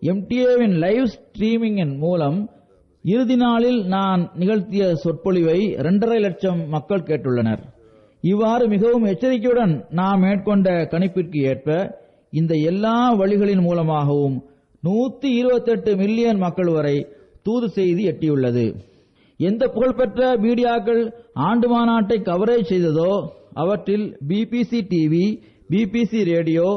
எம்டிஏவின் லைவ் ஸ்ட்ரீமிங்கின் மூலம் இறுதி நாளில் நான் நிகழ்த்திய சொற்பொழிவை 2.5 லட்சம் மக்கள் கேட்டுள்ளனர். இவ்வாறு மிகவும் எச்சரிக்கையுடன் நாம் மேற்கொண்ட கணிப்பிற்கு ஏற்ப இந்த எல்லா வழிகளின் மூலமாகவும் 128 மில்லியன் மக்கள் வரை தூது செய்தி எட்டியுள்ளது. எந்த புகழ்பெற்ற மீடியாக்கள் ஆண்டு மாநாட்டை கவரேஜ் செய்ததோ அவற்றில் BBC TV, BBC radio,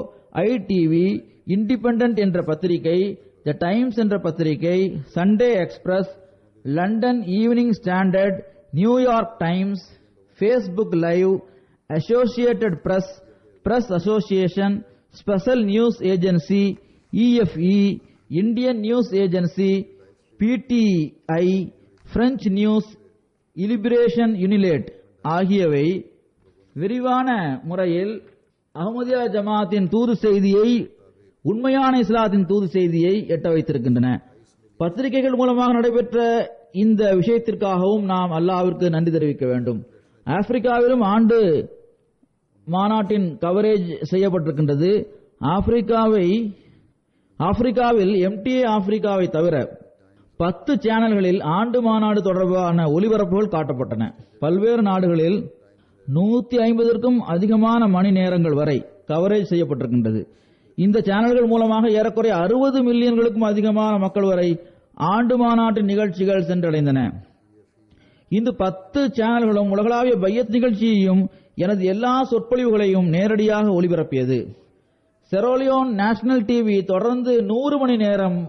ITV, Independent என்ற பத்திரிகை, த டைம்ஸ் என்ற பத்திரிகை, Sunday Express, London Evening Standard, New York Times, Facebook Live, Associated Press, Press Association, Special News Agency, EFE, Indian News Agency, PTI, French News, Liberation யுனிலேட் ஆகியவை விரிவான முறையில் அஹ்மதியா ஜமாத்தின் தூது செய்தியை, உண்மையான இஸ்லாத்தின் தூது செய்தியை எட்ட வைத்திருக்கின்றன. பத்திரிகைகள் மூலமாக நடைபெற்ற இந்த விஷயத்திற்காகவும் நாம் அல்லாஹ்விற்கு நன்றி தெரிவிக்க வேண்டும். ஆப்பிரிக்காவிலும் ஆண்டு மாநாட்டின் கவரேஜ் செய்யப்பட்டிருக்கின்றது. ஆப்பிரிக்காவில் எம்டிஏ ஆப்பிரிக்காவை தவிர 10 சேனல்களில் ஆண்டு மாநாடு தொடர்பான ஒலிபரப்புகள் காட்டப்பட்டன. பல்வேறு நாடுகளில் 150க்கும் அதிகமான மணி நேரங்கள் வரை கவரேஜ் செய்யப்பட்டிருக்கின்றது. இந்த சேனல்கள் மூலமாக ஏறக்குறைய 60 மில்லியன்களுக்கும் அதிகமான மக்கள் வரை ஆண்டு மாநாட்டின் நிகழ்ச்சிகள் சென்றடைந்தன. இந்த 10 சேனல்களும் உலகளாவிய பையத் நிகழ்ச்சியையும் எனது எல்லா சொற்பொழிவுகளையும் நேரடியாக ஒளிபரப்பியது. செரோலியோன் நேஷனல் டிவி தொடர்ந்து 100 மணி நேரம்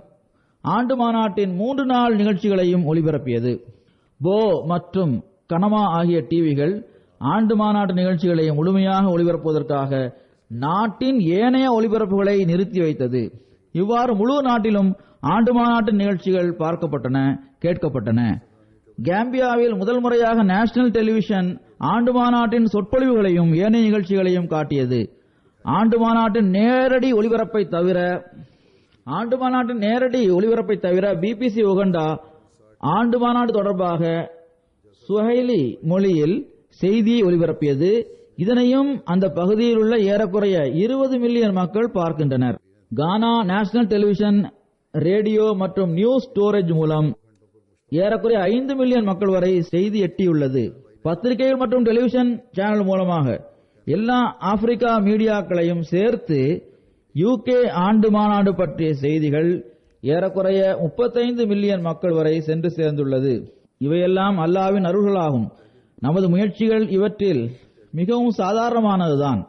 ஆண்டு மாநாட்டின் 3 நாள் நிகழ்ச்சிகளையும் ஒளிபரப்பியது. போ மற்றும் கனமா ஆகிய டிவிகள் ஆண்டு மாநாட்டு நிகழ்ச்சிகளை முழுமையாக ஒளிபரப்புவதற்காக நாட்டின் ஏனைய ஒளிபரப்புகளை நிறுத்தி வைத்தது. இவ்வாறு முழு நாட்டிலும் ஆண்டு மாநாட்டு நிகழ்ச்சிகள் பார்க்கப்பட்டன, கேட்கப்பட்டன. கேம்பியாவில் முதல் முறையாக நேஷனல் டெலிவிஷன் ஆண்டு மாநாட்டின் சொற்பொழிவுகளையும் ஏனைய நிகழ்ச்சிகளையும் காட்டியது. ஆண்டு மாநாட்டின் நேரடி ஒளிபரப்பை தவிர பிபிசி உகண்டா ஆண்டு மாநாடு தொடர்பாக சுஹைலி மொழியில் செய்தியை ஒளிபரப்பியது. இதனையும் அந்த பகுதியில் உள்ள ஏறக்குறைய 20 மில்லியன் மக்கள் பார்க்கின்றனர். கானா நேஷனல் டெலிவிஷன், ரேடியோ மற்றும் நியூஸ் ஸ்டோரேஜ் மூலம் ஏறக்குறைய 5 மில்லியன் மக்கள் வரை செய்தி எட்டியுள்ளது. பத்திரிகைகள் மற்றும் டெலிவிஷன் சேனல் மூலமாக எல்லா ஆப்பிரிக்கா மீடியாக்களையும் சேர்த்து யூகே ஆண்டு மாநாடு பற்றிய செய்திகள் ஏறக்குறைய 35 மில்லியன் மக்கள் வரை சென்று சேர்ந்துள்ளது. இவையெல்லாம் அல்லாஹ்வின் அருள்களாகும். நமது முயற்சிகள் இவற்றில் மிகவும் சாதாரணமானதுதான்.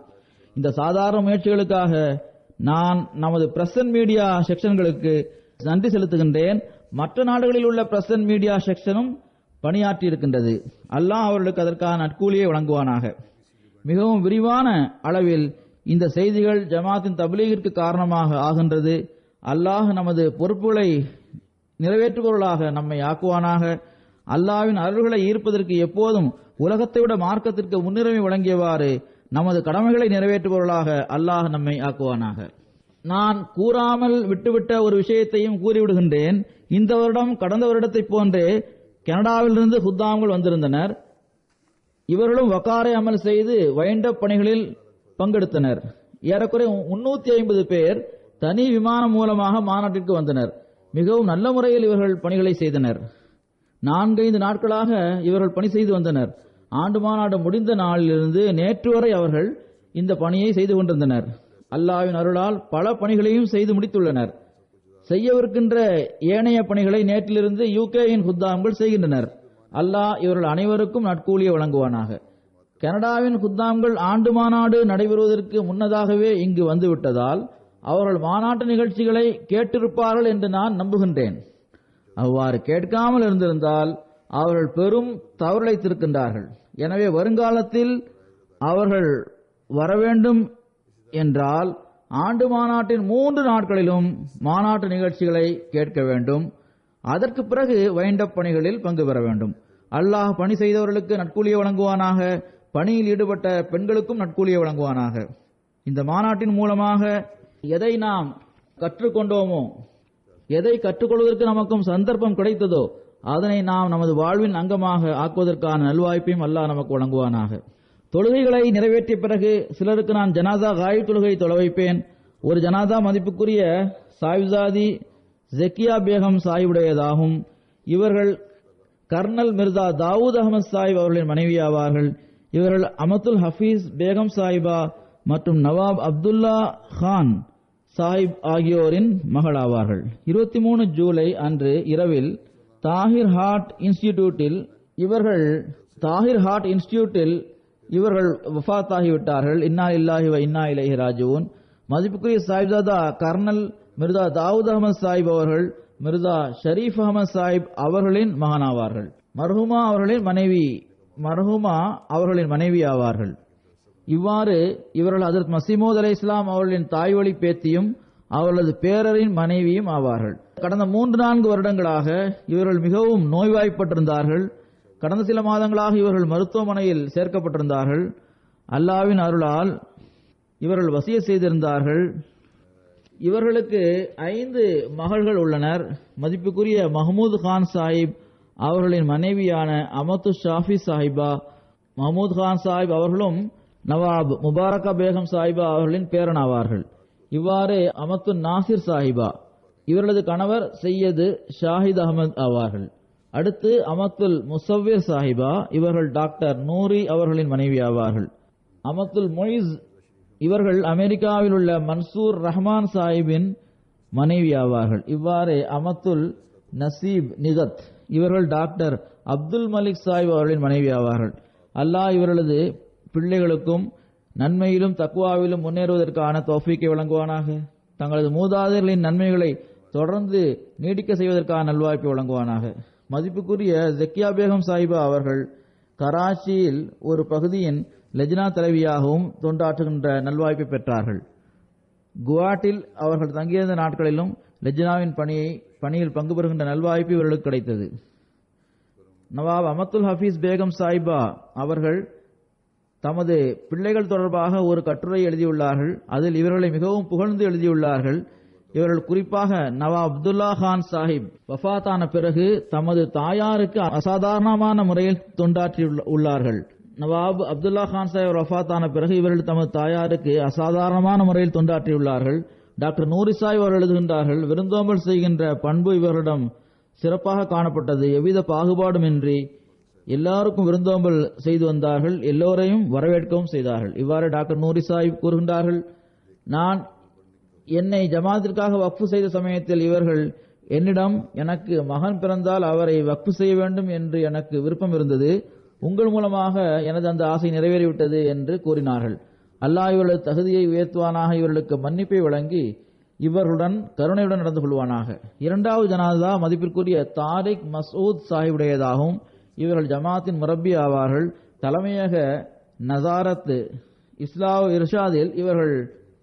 இந்த சாதாரண முயற்சிகளுக்காக நான் நமது பிரஸ் அண்ட் மீடியா செக்ஷன்களுக்கு நன்றி செலுத்துகின்றேன். மற்ற நாடுகளில் உள்ள பிரஸ் அண்ட் மீடியா செக்ஷனும் பணியாற்றி இருக்கின்றது. அல்லாஹ் அவர்களுக்கு அதற்கான நற்கூலியை வழங்குவானாக. மிகவும் விரிவான அளவில் இந்த செய்திகள் ஜமாத்தின் தப்லீகிற்கு காரணமாக ஆகின்றது. அல்லாஹ் நமது பொறுப்புகளை நிறைவேற்றுபவர்களாக நம்மை ஆக்குவானாக. அல்லாஹ்வின் அருள்களை ஈர்ப்பதற்கு எப்போதும் உலகத்தை விட மார்க்கத்திற்கு முன்னுரிமை வழங்கியவாறு நமது கடமைகளை நிறைவேற்றுபவர்களாக அல்லாஹ் நம்மை ஆக்குவானாக. நான் கூறாமல் விட்டுவிட்ட ஒரு விஷயத்தையும் கூறிவிடுகின்றேன். இந்த வருடம் கடந்த வருடத்தைப் போன்றே கனடாவிலிருந்து ஹுத்தாம்கள் வந்திருந்தனர். இவர்களும் வக்காரை அமல் செய்து வைண்டப் பணிகளில் பங்கெடுத்தனர். ஏறக்குறைய 350 பேர் தனி விமானம் மூலமாக மாநாட்டிற்கு வந்தனர். மிகவும் நல்ல முறையில் இவர்கள் பணிகளை செய்தனர். 4-5 நாட்களாக இவர்கள் பணி செய்து வந்தனர். ஆண்டு மாநாடு முடிந்த நாளிலிருந்து நேற்று வரை அவர்கள் இந்த பணியை செய்து கொண்டிருந்தனர். அல்லாஹ்வின் அருளால் பல பணிகளையும் செய்து முடித்துள்ளனர். செய்யவிருக்கின்ற ஏனைய பணிகளை நேற்றிலிருந்து யூகேயின் குத்தாம்கள் செய்கின்றனர். அல்லாஹ் இவர்கள் அனைவருக்கும் நட்கூலியை வழங்குவானாக. கனடாவின் குத்தாம்கள் ஆண்டு மாநாடு நடைபெறுவதற்கு முன்னதாகவே இங்கு வந்துவிட்டதால் அவர்கள் மாநாட்டு நிகழ்ச்சிகளை கேட்டிருப்பார்கள் என்று நான் நம்புகின்றேன். அவ்வாறு கேட்காமல் இருந்திருந்தால் அவர்கள் பெரும் தவறிழைத்திருக்கின்றார்கள். எனவே வருங்காலத்தில் அவர்கள் வரவேண்டும் என்றால் ஆண்டு மாநாட்டின் 3 நாட்களிலும் மாநாட்டு நிகழ்ச்சிகளை கேட்க வேண்டும். அதற்கு பிறகு வைண்டப் பணிகளில் பங்கு பெற வேண்டும். அல்லாஹ் பணி செய்தவர்களுக்கு நட்கூலியை வழங்குவானாக. பணியில் ஈடுபட்ட பெண்களுக்கும் நட்கூலியை வழங்குவானாக. இந்த மாநாட்டின் மூலமாக எதை நாம் கற்றுக்கொண்டோமோ, எதை கற்றுக்கொள்வதற்கு நமக்கும் சந்தர்ப்பம் கிடைத்ததோ அதனை நாம் நமது வாழ்வின் அங்கமாக ஆக்குவதற்கான நல்வாய்ப்பையும் அல்லாஹ் நமக்கு வழங்குவானாக. தொழுகைகளை நிறைவேற்றிய பிறகு சிலருக்கு நான் ஜனாதா காயிப் தொழுகை தொழ வைப்பேன். ஒரு ஜனாதா மதிப்புக்குரிய சாயிப்சாதி ஜக்கியா பேகம் சாயிபுடையதாகும். இவர்கள் கர்னல் மிர்சா தாவூத் அகமது சாஹிப் அவர்களின் மனைவி ஆவார்கள். இவர்கள் அமத்துல் ஹபீஸ் பேகம் சாஹிபா மற்றும் நவாப் அப்துல்லா கான் சாஹிப் ஆகியோரின் மகள் ஆவார்கள். 23 ஜூலை அன்று இரவில் தாஹிர் ஹார்ட் இன்ஸ்டிடியூட்டில் இவர்கள் வஃபாத்தாகிவிட்டார்கள். இன்னா லில்லாஹி வ இன்னா இலைஹி ராஜிஊன். மதிப்புக்குரிய சாஹிப்ஜாதா கர்னல் மிர்சா தாவூத் அகமது சாஹிப் அவர்கள் மிர்சா ஷரீப் அகமது சாஹிப் அவர்களின் மகனாவார்கள். மர்ஹூமா அவர்களின் மனைவி ஆவார்கள். இவ்வாறு இவர்கள் ஹஜ்ரத் மஸீமூத் அலைஹிஸ்ஸலாம் அவர்களின் தாய்வழி பேத்தியும் அவர்களது பேரரின் மனைவியும் ஆவார்கள். கடந்த 3-4 வருடங்களாக இவர்கள் மிகவும் நோய்வாய்ப்பட்டிருந்தார்கள். கடந்த சில மாதங்களாக இவர்கள் மருத்துவமனையில் சேர்க்கப்பட்டிருந்தார்கள். அல்லாஹ்வின் அருளால் இவர்கள் வசியத் செய்திருந்தார்கள். இவர்களுக்கு 5 மகள்கள் உள்ளனர். மதிப்புக்குரிய மஹமூத் கான் சாஹிப் அவர்களின் மனைவியான அமத்து ஷாஃபி சாஹிபா மஹமூத் கான் சாஹிப் அவர்களும் நவாப் முபாரக்கா பேகம் சாஹிபா அவர்களின் பேரனாவார்கள். இவ்வாறு அமத்து நாசிர் சாஹிபா இவர்களது கணவர் சையது ஷாஹித் அகமது ஆவார்கள். அடுத்து அமத்துல் முசவ்விர் சாஹிபா இவர்கள் டாக்டர் நூரி அவர்களின் மனைவி ஆவார்கள். அமத்துல் மொய்ஸ் இவர்கள் அமெரிக்காவில் உள்ள மன்சூர் ரஹ்மான் சாஹிபின் மனைவி ஆவார்கள். இவ்வாறு அமத்துல் நசீப் நிகத் இவர்கள் டாக்டர் அப்துல் மலிக் சாஹிப் அவர்களின் மனைவி ஆவார்கள். அல்லாஹ் இவர்களது பிள்ளைகளுக்கும் நன்மையிலும் தக்வாவிலும் முன்னேறுவதற்கான தௌஃபீக்கை வழங்குவானாக. தங்களது மூதாதையர்களின் நன்மைகளை தொடர்ந்து நீடிக்க செய்வதற்கான நல்வாய்ப்பை வழங்குவானாக. மதிப்புக்குரிய ஜக்கியா பேகம் சாஹிபா அவர்கள் கராச்சியில் ஒரு பகுதியின் லெஜ்னா தலைவியாகவும் தொண்டாற்றுகின்ற நல்வாய்ப்பை பெற்றார்கள். குவாட்டில் அவர்கள் தங்கியிருந்த நாட்களிலும் லெஜ்னாவின் பணியில் பங்கு பெறுகின்ற நல்வாய்ப்பு இவர்களுக்கு கிடைத்தது. நவாப் அமத்துல் ஹபீஸ் பேகம் சாஹிபா அவர்கள் தமது பிள்ளைகள் தொடர்பாக ஒரு கட்டுரை எழுதியுள்ளார்கள். அதில் இவர்களை மிகவும் புகழ்ந்து எழுதியுள்ளார்கள். இவர்கள் குறிப்பாக நவாப் அப்துல்லா கான் சாஹிப் வஃபாத்தான பிறகு தமது தாயாருக்கு அசாதாரணமான முறையில் தொண்டாற்றி உள்ளார்கள். நவாப் அப்துல்லா கான் சாஹிப் வஃபாத்தான பிறகு இவர்கள் தமது தாயாருக்கு அசாதாரணமான முறையில் தொண்டாற்றியுள்ளார்கள். டாக்டர் நூரி சாஹிப் அவர்கள் எழுதுகின்றார்கள், விருந்தோம்பல் செய்கின்ற பண்பு இவர்களிடம் சிறப்பாக காணப்பட்டது. எவ்வித பாகுபாடுமின்றி எல்லாருக்கும் விருந்தோம்பல் செய்து வந்தார்கள். எல்லோரையும் வரவேற்கவும் செய்தார்கள். இவ்வாறு டாக்டர் நூரி சாஹிப் கூறுகின்றார்கள், நான் என்னை ஜமாத்திற்காக வக்ஃபு செய்த சமயத்தில் இவர்கள் என்னிடம் எனக்கு மகன் பிறந்தால் அவரை வக்ஃபு செய்ய வேண்டும் என்று எனக்கு விருப்பம் இருந்தது. உங்கள் மூலமாக எனது அந்த ஆசை நிறைவேறிவிட்டது என்று கூறினார்கள். அல்லாஹ் இவர்களது தகுதியை உயர்த்துவானாக. இவர்களுக்கு மன்னிப்பை வழங்கி இவர்களுடன் கருணையுடன் நடந்து கொள்வானாக. 2வது ஜனாதா மதிப்பிற்குரிய தாரிக் மசூத் சாஹிபுடையதாகவும் இவர்கள் ஜமாத்தின் முரப்பி ஆவார்கள். தலைமையக நசாரத் இஸ்லாஹ் இர்ஷாதில் இவர்கள்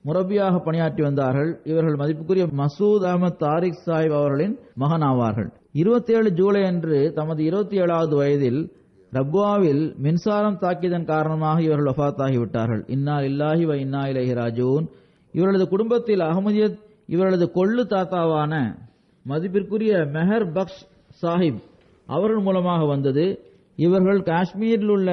முரப்பியாக பணியாற்றி வந்தார்கள். இவர்கள் மதிப்புக்குரிய மசூத் அகமது தாரிக் சாஹிப் அவர்களின் மகன் ஆவார்கள். 27 ஜூலை அன்று தமது 27வது வயதில் ரப்வாவில் மின்சாரம் தாக்கியதன் காரணமாக இவர்கள் வஃபாத்தாகிவிட்டார்கள். இன்னா லில்லாஹி வ இன்னா இலைஹி ராஜிஊன். இவர்களது குடும்பத்தில் அஹமதியத் இவர்களது கொள்ளு தாத்தாவான மதிப்பிற்குரிய மெஹர் பக்ஷ் சாஹிப் அவர்கள் மூலமாக வந்தது. இவர்கள் காஷ்மீரில் உள்ள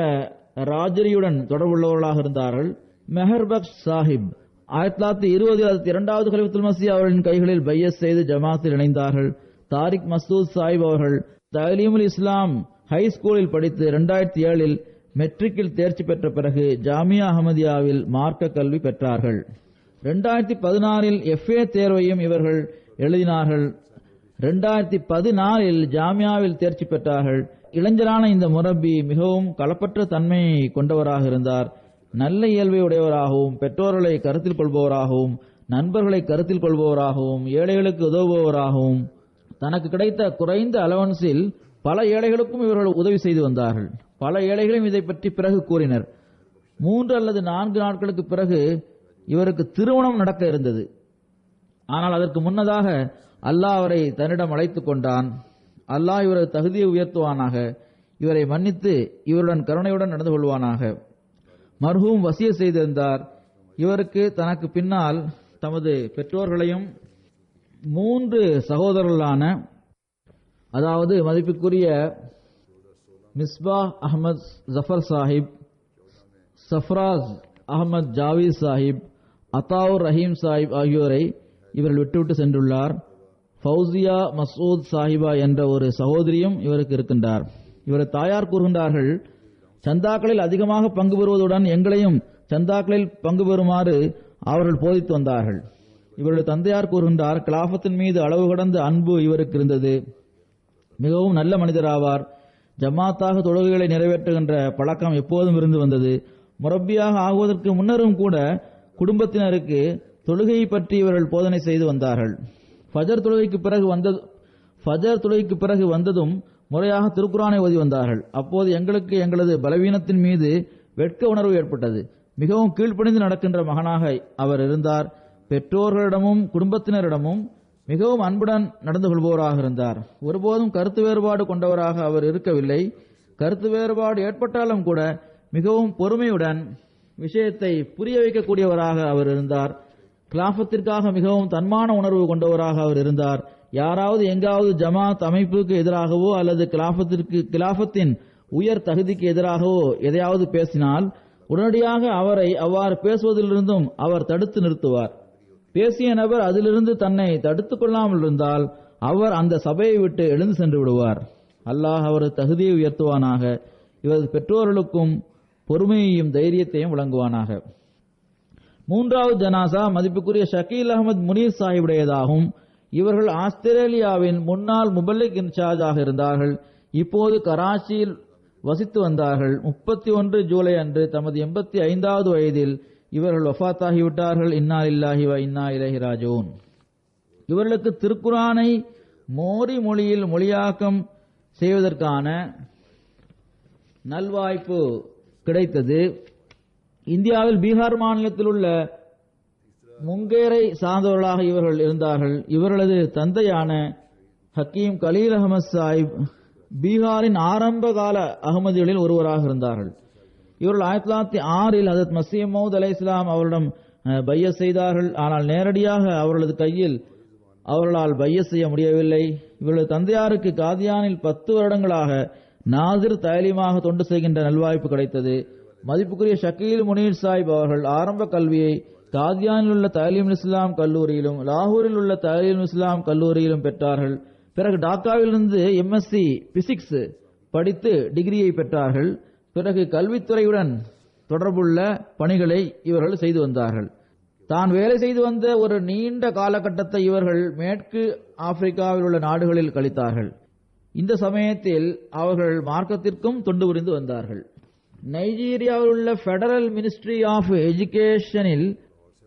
ராஜரியுடன் தொடர்புள்ளவர்களாக இருந்தார்கள். மெஹர் பக்ஷ் சாஹிப் 1920 2வது கலிஃபத்துல் மஸீஹ் அவர்களின் கைகளில் பையத் செய்து ஜமாத்தில் இணைந்தார்கள். தாரிக் மசூத் சாஹிப் அவர்கள் தலீமுல் இஸ்லாம் ஹை ஸ்கூலில் படித்து 2007 மெட்ரிக்கில் தேர்ச்சி பெற்ற பிறகு ஜாமியா அஹமதியாவில் மார்க்க கல்வி பெற்றார்கள். 2016 FA தேர்வையும் இவர்கள் எழுதினார்கள். 2014 ஜாமியாவில் தேர்ச்சி பெற்றார்கள். இளைஞரான இந்த முரப்பி மிகவும் களப்பற்ற தன்மையை கொண்டவராக இருந்தார். நல்ல இயல்பை உடையவராகவும், பெற்றோர்களை கருத்தில் கொள்பவராகவும், நண்பர்களை கருத்தில் கொள்பவராகவும், ஏழைகளுக்கு உதவுபவராகவும், தனக்கு கிடைத்த குறைந்த அலவன்ஸில் பல ஏழைகளுக்கும் இவர்கள் உதவி செய்து வந்தார்கள். பல ஏழைகளும் இதை பற்றி பிறகு கூறினர். 3 அல்லது 4 நாட்களுக்கு பிறகு இவருக்கு திருமணம் நடக்க இருந்தது. ஆனால் அதற்கு முன்னதாக அல்லாஹ் அவரை தன்னிடம் அழைத்துக் கொண்டான். அல்லாஹ் இவரது தகுதியை உயர்த்துவானாக, இவரை மன்னித்து இவருடன் கருணையுடன் நடந்து கொள்வானாக. மர்ஹூம் வசிய செய்திருந்தார். இவருக்கு தனக்கு பின்னால் தமது பெற்றோர்களையும் 3 சகோதரர்களான, அதாவது மதிப்புக்குரிய மிஸ்பா அஹமத் ஜஃபர் சாஹிப், சஃப்ராஸ் அஹமத் ஜாவீத் சாஹிப், அத்தாவுர் ரஹீம் சாஹிப் ஆகியோரை இவர்கள் விட்டுவிட்டு சென்றுள்ளார். ஃபௌசியா மசூத் சாஹிபா என்ற ஒரு சகோதரியும் இவருக்கு இருக்கின்றார். இவரது தாயார் கூறுகின்றார்கள், சந்தாக்களில் அதிகமாக பங்கு பெறுவதுடன் எங்களையும் சந்தாக்களில் பங்கு பெறுமாறு அவர்கள் போதித்து வந்தார்கள். இவருடைய தந்தையார் கூறுகின்றார், கிலாஃபத்தின் மீது அளவு கடந்த அன்பு இவருக்கு இருந்தது. மிகவும் நல்ல மனிதராவார். ஜமாத்தாக தொழுகைகளை நிறைவேற்றுகின்ற பழக்கம் எப்போதும் இருந்து வந்தது. முரப்பியாக ஆகுவதற்கு முன்னரும் கூட குடும்பத்தினருக்கு தொழுகையை பற்றி இவர்கள் போதனை செய்து வந்தார்கள். ஃபஜர் தொழுகைக்கு பிறகு வந்ததும் முறையாக திருக்குரானை ஓதி வந்தார்கள். அப்போது எங்களுக்கு எங்களது பலவீனத்தின் மீது வெட்க உணர்வு ஏற்பட்டது. மிகவும் கீழ்ப்படிந்து நடக்கின்ற மகனாக அவர் இருந்தார். பெற்றோர்களிடமும் குடும்பத்தினரிடமும் மிகவும் அன்புடன் நடந்து கொள்பவராக இருந்தார். ஒருபோதும் கருத்து வேறுபாடு கொண்டவராக அவர் இருக்கவில்லை. கருத்து வேறுபாடு ஏற்பட்டாலும் கூட மிகவும் பொறுமையுடன் விஷயத்தை புரிய வைக்கக்கூடியவராக அவர் இருந்தார். கிலாஃபத்திற்காக மிகவும் தன்மான உணர்வு கொண்டவராக அவர் இருந்தார். யாராவது எங்காவது ஜமாத் அமைப்புக்கு எதிராகவோ அல்லது கிலாஃபத்தின் உயர் தகுதிக்கு எதிராகவோ எதையாவது பேசினால் உடனடியாக அவரை அவ்வாறு பேசுவதிலிருந்தும் அவர் தடுத்து நிறுத்துவார். பேசிய நபர் அதிலிருந்து தன்னை தடுத்துக் கொள்ளாமல் இருந்தால் அவர் அந்த சபையை விட்டு எழுந்து சென்று விடுவார். அல்லாஹ் அவரது தகுதியை உயர்த்துவானாக. இவரது பெற்றோர்களுக்கும் பொறுமையையும் தைரியத்தையும் வழங்குவானாக. 3வது ஜனாசா மதிப்புக்குரிய ஷக்கீல் அகமது முனீர் சாஹிபுடையதாகும். இவர்கள் ஆஸ்திரேலியாவின் முன்னாள் முபல்லிக் இன்சார்ஜ் ஆக இருந்தார்கள். இப்போது கராச்சியில் வசித்து வந்தார்கள். 31 ஜூலை அன்று தமது 85வது வயதில் இவர்கள் வஃபாத்தாகிவிட்டார்கள். இன்னா லில்லாஹி வ இன்னா இலைஹி ராஜிஊன். இவர்களுக்கு திருக்குரானை மோரி மொழியில் மொழியாக்கம் செய்வதற்கான நல்வாய்ப்பு கிடைத்தது. இந்தியாவில் பீகார் மாநிலத்தில் உள்ள முங்கேரை சார்ந்தவர்களாக இவர்கள் இருந்தார்கள். இவர்களது தந்தையான ஹக்கீம் கலீல் அகமது சாஹிப் பீகாரின் ஆரம்ப கால அகமதிகளில் ஒருவராக இருந்தார்கள். இவர்கள் 1906 ஹஜரத் மஸீஹ் மவ்ஊத் அலைஹிஸ்ஸலாம் அவரிடம் பையத் செய்தார்கள். ஆனால் நேரடியாக அவர்களது கையில் அவர்களால் பையத் செய்ய முடியவில்லை. இவர்களது தந்தையாருக்கு காதியானில் 10 வருடங்களாக நாசிர் தயலீமாக தொண்டு செய்கின்ற நல்வாய்ப்பு கிடைத்தது. மதிப்புக்குரிய ஷக்கீல் முனீர் சாஹிப் அவர்கள் ஆரம்ப கல்வியை காதியானில் உள்ள தயலீம் இஸ்லாம் கல்லூரியிலும் லாகூரில் உள்ள தயலீம் இஸ்லாம் கல்லூரியிலும் பெற்றார்கள். பிறகு டாக்காவிலிருந்து எம்எஸ்சி பிசிக்ஸ் படித்து டிகிரியை பெற்றார்கள். பிறகு கல்வித்துறையுடன் தொடர்புள்ள பணிகளை இவர்கள் செய்து வந்தார்கள். தான் வேலை செய்து வந்த ஒரு நீண்ட காலகட்டத்தை இவர்கள் மேற்கு ஆப்பிரிக்காவில் உள்ள நாடுகளில் கழித்தார்கள். இந்த சமயத்தில் அவர்கள் மார்க்கத்திற்கும் தொண்டு புரிந்து வந்தார்கள். நைஜீரியாவில் உள்ள பெடரல் மினிஸ்ட்ரி ஆஃப் எஜுகேஷனில்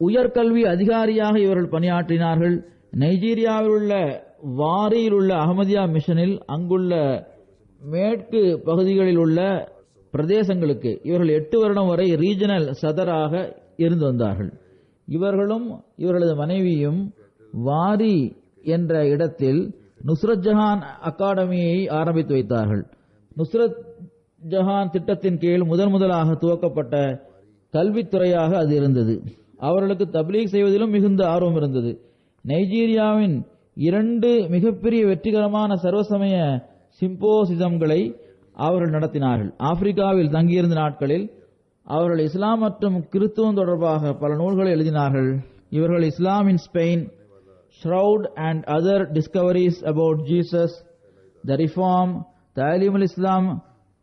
உயர்கல்வி அதிகாரியாக இவர்கள் பணியாற்றினார்கள். நைஜீரியாவில் உள்ள வாரியில் உள்ள அகமதியா மிஷனில் அங்குள்ள மேற்கு பகுதிகளில் உள்ள பிரதேசங்களுக்கு இவர்கள் 8 வருடம் வரை ரீஜனல் சதராக இருந்து வந்தார்கள். இவர்களும் இவர்களது மனைவியும் வாரி என்ற இடத்தில் நுஸ்ரத் ஜஹான் அகாடமியை ஆரம்பித்து வைத்தார்கள். நுஸ்ரத் ஜஹான் திட்டத்தின் கீழ் முதலாக துவக்கப்பட்ட கல்வித்துறையாக அது இருந்தது. அவர்களுக்கு தப்லீக் செய்வதிலும் மிகுந்த ஆர்வம் இருந்தது. நைஜீரியாவின் 2 மிகப்பெரிய வெற்றிகரமான சர்வசமய சிம்போசிசம்களை அவர்கள் நடத்தினார்கள். ஆப்பிரிக்காவில் தங்கியிருந்த நாட்களில் அவர்கள் இஸ்லாம் மற்றும் கிறிஸ்துவம் தொடர்பாக பல நூல்களை எழுதினார்கள். இவர்கள் Islam in Spain, shroud and other discoveries about Jesus, the reform, தலீமுல் இஸ்லாம்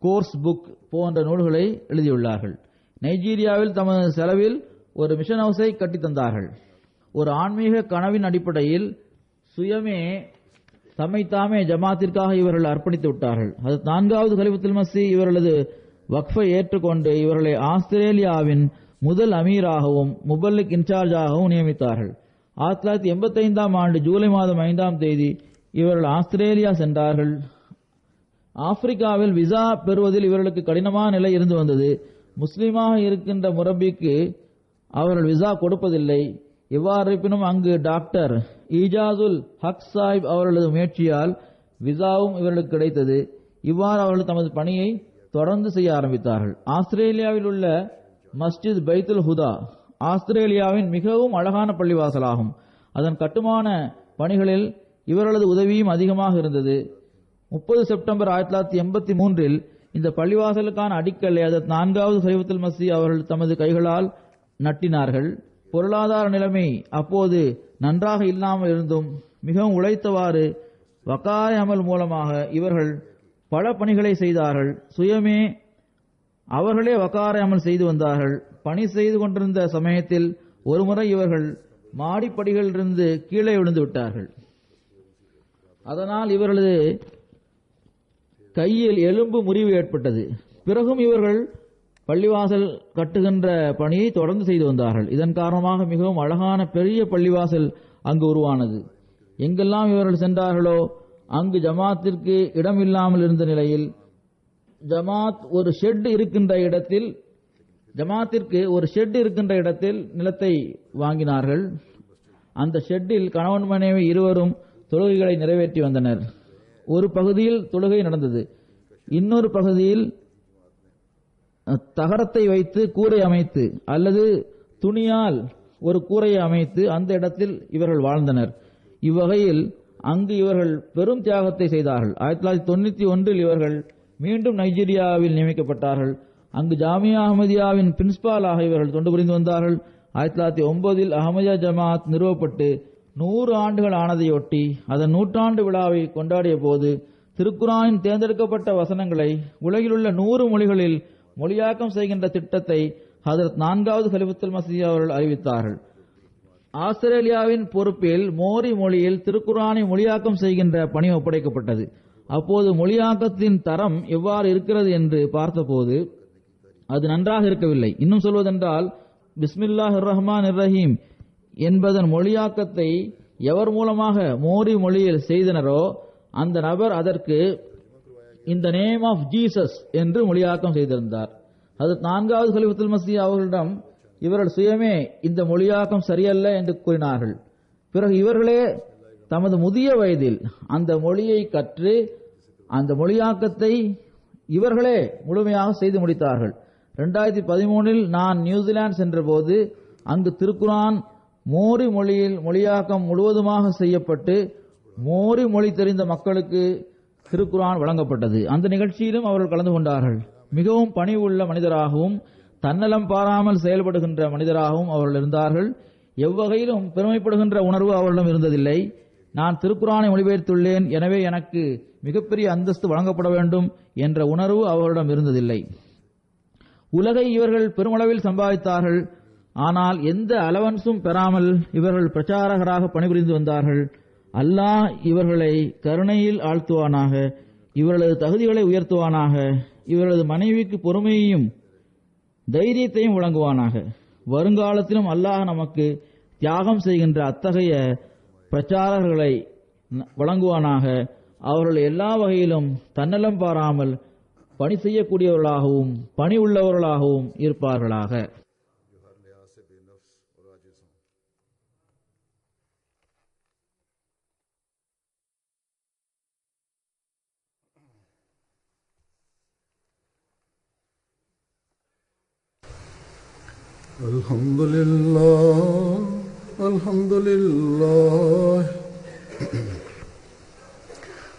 கோர்ஸ் புக் போன்ற நூல்களை எழுதியுள்ளார்கள். நைஜீரியாவில் தமது செலவில் ஒரு மிஷன் ஹவுஸை கட்டித் தந்தார்கள். ஒரு ஆன்மீக கனவின் அடிப்படையில் சுயமே தம்மைத்தாமே ஜமாத்திற்காக இவர்கள் அர்ப்பணித்து விட்டார்கள். அது 4வது கலிஃபத்துல் மஸீஹ் இவர்களது வக்ஃபை ஏற்றுக்கொண்டு இவர்களை ஆஸ்திரேலியாவின் முதல் அமீராகவும் முபல்லிக் இன்சார்ஜாகவும் நியமித்தார்கள். 1985ஆம் ஆண்டு ஜூலை மாதம் 5ஆம் தேதி இவர்கள் ஆஸ்திரேலியா சென்றார்கள். ஆப்பிரிக்காவில் விசா பெறுவதில் இவர்களுக்கு கடினமான நிலை இருந்து வந்தது. முஸ்லீமாக இருக்கின்ற முரப்பிக்கு அவர்கள் விசா கொடுப்பதில்லை. எவ்வாறு இருப்பினும் அங்கு டாக்டர் ஈஜாசுல் ஹக் சாஹிப் அவர்களது முயற்சியால் விசாவும் இவர்களுக்கு கிடைத்தது. இவ்வாறு அவர்கள் தமது பணியை தொடர்ந்து செய்ய ஆரம்பித்தார்கள். ஆஸ்திரேலியாவில் உள்ள மஸ்ஜித் பைத்துல் ஹுதா ஆஸ்திரேலியாவின் மிகவும் அழகான பள்ளிவாசலாகும். அதன் கட்டுமான பணிகளில் இவர்களது உதவியும் அதிகமாக இருந்தது. 30 செப்டம்பர் 1983இல் இந்த பள்ளிவாசலுக்கான அடிக்கல்லை அதற்கு 4வது கலிஃபத்துல் மஸீஹ் அவர்கள் தமது கைகளால் நட்டினார்கள். பொருளாதார நிலைமை அப்போது நன்றாக இல்லாமல் இருந்தும் மிகவும் உழைத்தவாறு வகாய அமல் மூலமாக இவர்கள் பல பணிகளை செய்தார்கள். சுயமே அவர்களே வகார அமல் செய்து வந்தார்கள். பணி செய்து கொண்டிருந்த சமயத்தில் ஒருமுறை இவர்கள் மாடிப்படிகளிலிருந்து கீழே விழுந்து விட்டார்கள். அதனால் இவர்களது கையில் எலும்பு முறிவு ஏற்பட்டது. பிறகும் இவர்கள் பள்ளிவாசல் கட்டுகின்ற பணியை தொடர்ந்து செய்து வந்தார்கள். இதன் காரணமாக மிகவும் அழகான பெரிய பள்ளிவாசல் அங்கு உருவானது. எங்கெல்லாம் இவர்கள் சென்றார்களோ அங்கு ஜமாத்திற்கு இடம் இல்லாமல் இருந்த நிலையில் ஜமாத்திற்கு ஒரு ஷெட் இருக்கின்ற இடத்தில் நிலத்தை வாங்கினார்கள். அந்த ஷெட்டில் கணவன் மனைவி இருவரும் தொழுகைகளை நிறைவேற்றி வந்தனர். ஒரு பகுதியில் தொழுகை நடந்தது, இன்னொரு பகுதியில் தகரத்தை வைத்து கூரை அமைத்து அல்லது துணியால் ஒரு கூரையை அமைத்து அந்த இடத்தில் இவர்கள் வாழ்ந்தனர். இவ்வகையில் அங்கு இவர்கள் பெரும் தியாகத்தை செய்தார்கள். 1991இல் இவர்கள் மீண்டும் நைஜீரியாவில் நியமிக்கப்பட்டார்கள். அங்கு ஜாமியா அஹமதியாவின் பிரின்சிபாலாக இவர்கள் தொண்டு புரிந்து வந்தார்கள். 1909இல் அஹமதியா ஜமாத் நிறுவப்பட்டு 100 ஆண்டுகள் ஆனதையொட்டி அதன் 100ஆண்டு விழாவை கொண்டாடிய போது திருக்குர்ஆனின் தேர்ந்தெடுக்கப்பட்ட வசனங்களை உலகிலுள்ள 100 மொழிகளில் மொழியாக்கம் செய்கின்ற திட்டத்தை ஹஜ்ரத் 4வது கலிஃபத்துல் மஸீஹ் அவர்கள் அறிவித்தார்கள். ஆஸ்திரேலியாவின் பொறுப்பில் மோரி மொழியில் திருக்குர்ஆனை மொழியாக்கம் செய்கின்ற பணி ஒப்படைக்கப்பட்டது. அப்போது மொழியாக்கத்தின் தரம் எவ்வாறு இருக்கிறது என்று பார்த்தபோது அது நன்றாக இருக்கவில்லை. இன்னும் சொல்வதென்றால் பிஸ்மில்லாஹிர் ரஹ்மானிர் ரஹீம் என்பதன் மொழியாக்கத்தை எவர் மூலமாக மோரி மொழியில் செய்தனரோ அந்த நபர் அதற்கு இந்த நேம் ஆஃப் ஜீசஸ் என்று மொழியாக்கம் செய்திருந்தார். அது 4வது கலிஃபத்துல் மஸீஹ் அவர்களிடம் இவர்கள் சுயமே இந்த மொழியாக்கம் சரியல்ல என்று கூறினார்கள். பிறகு இவர்களே தமது முதிய வயதில் அந்த மொழியை கற்று அந்த மொழியாக்கத்தை இவர்களே முழுமையாக செய்து முடித்தார்கள். 2013இல் நான் நியூசிலாந்து சென்றபோது அங்கு திருக்குர்ஆன் மோரி மொழியில் மொழியாக்கம் முழுவதுமாக செய்யப்பட்டு மோரி மொழி தெரிந்த மக்களுக்கு திருக்குர்ஆன் வழங்கப்பட்டது. அந்த நிகழ்ச்சியிலும் அவர்கள் கலந்து கொண்டார்கள். மிகவும் பணிவுள்ள மனிதராகவும் தன்னலம் பாராமல் செயல்படுகின்ற மனிதராகவும் அவர்கள் இருந்தார்கள். எவ்வகையிலும் பெருமைப்படுகின்ற உணர்வு அவர்களிடம் இருந்ததில்லை. நான் திருக்குர்ஆனை மொழிபெயர்த்துள்ளேன், எனவே எனக்கு மிகப்பெரிய அந்தஸ்து வழங்கப்பட வேண்டும் என்ற உணர்வு அவர்களிடம் இருந்ததில்லை. உலகை இவர்கள் பெருமளவில் சம்பாதித்தார்கள். ஆனால் எந்த அலவன்ஸும் பெறாமல் இவர்கள் பிரச்சாரகராக பணிபுரிந்து வந்தார்கள். அல்லாஹ் இவர்களை கருணையில் ஆழ்த்துவானாக, இவர்களது தகுதிகளை உயர்த்துவானாக, இவர்களது மனைவிக்கு பொறுமையையும் தைரியத்தையும் வழங்குவானாக. வருங்காலத்திலும் அல்லாஹ் நமக்கு தியாகம் செய்கின்ற அத்தகைய பிரச்சாரகர்களை வழங்குவானாக. அவர்கள் எல்லா வகையிலும் தன்னலம் பாராமல் பணி செய்யக்கூடியவர்களாகவும் பணி உள்ளவர்களாகவும் இருப்பார்களாக.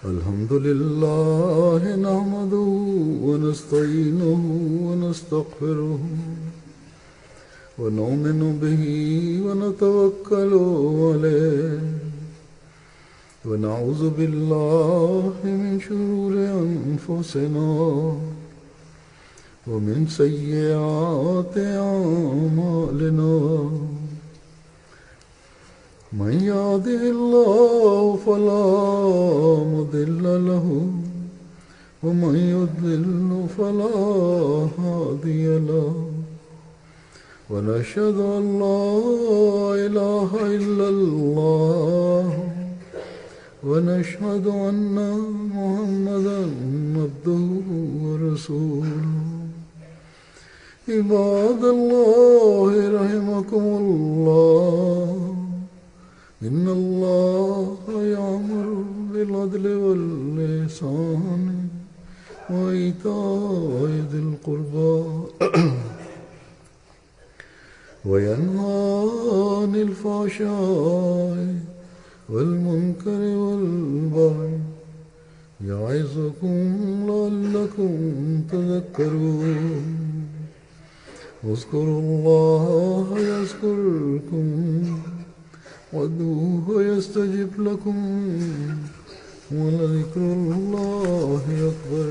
Alhamdulillah nahmaduhu wa nasta'inuhu wa nastaghfiruhu wa nu'minu bihi wa natawakkalu alayhi wa na'udhu billahi min shururi anfusina ومن سيئات أعمالنا من يهده الله فلا مضل له ومن يضلل فلا هادي له ونشهد أن لا إله إلا الله ونشهد أن محمدا عبده ورسوله عباد الله رحمكم الله إن الله يأمر بالعدل والإحسان وإيتاء ذي القربى وينهى عن الفحشاء والمنكر والبغي يعظكم لعلكم تذكرون اذكروا الله يذكركم وادعوه يستجب لكم ولذكر الله أكبر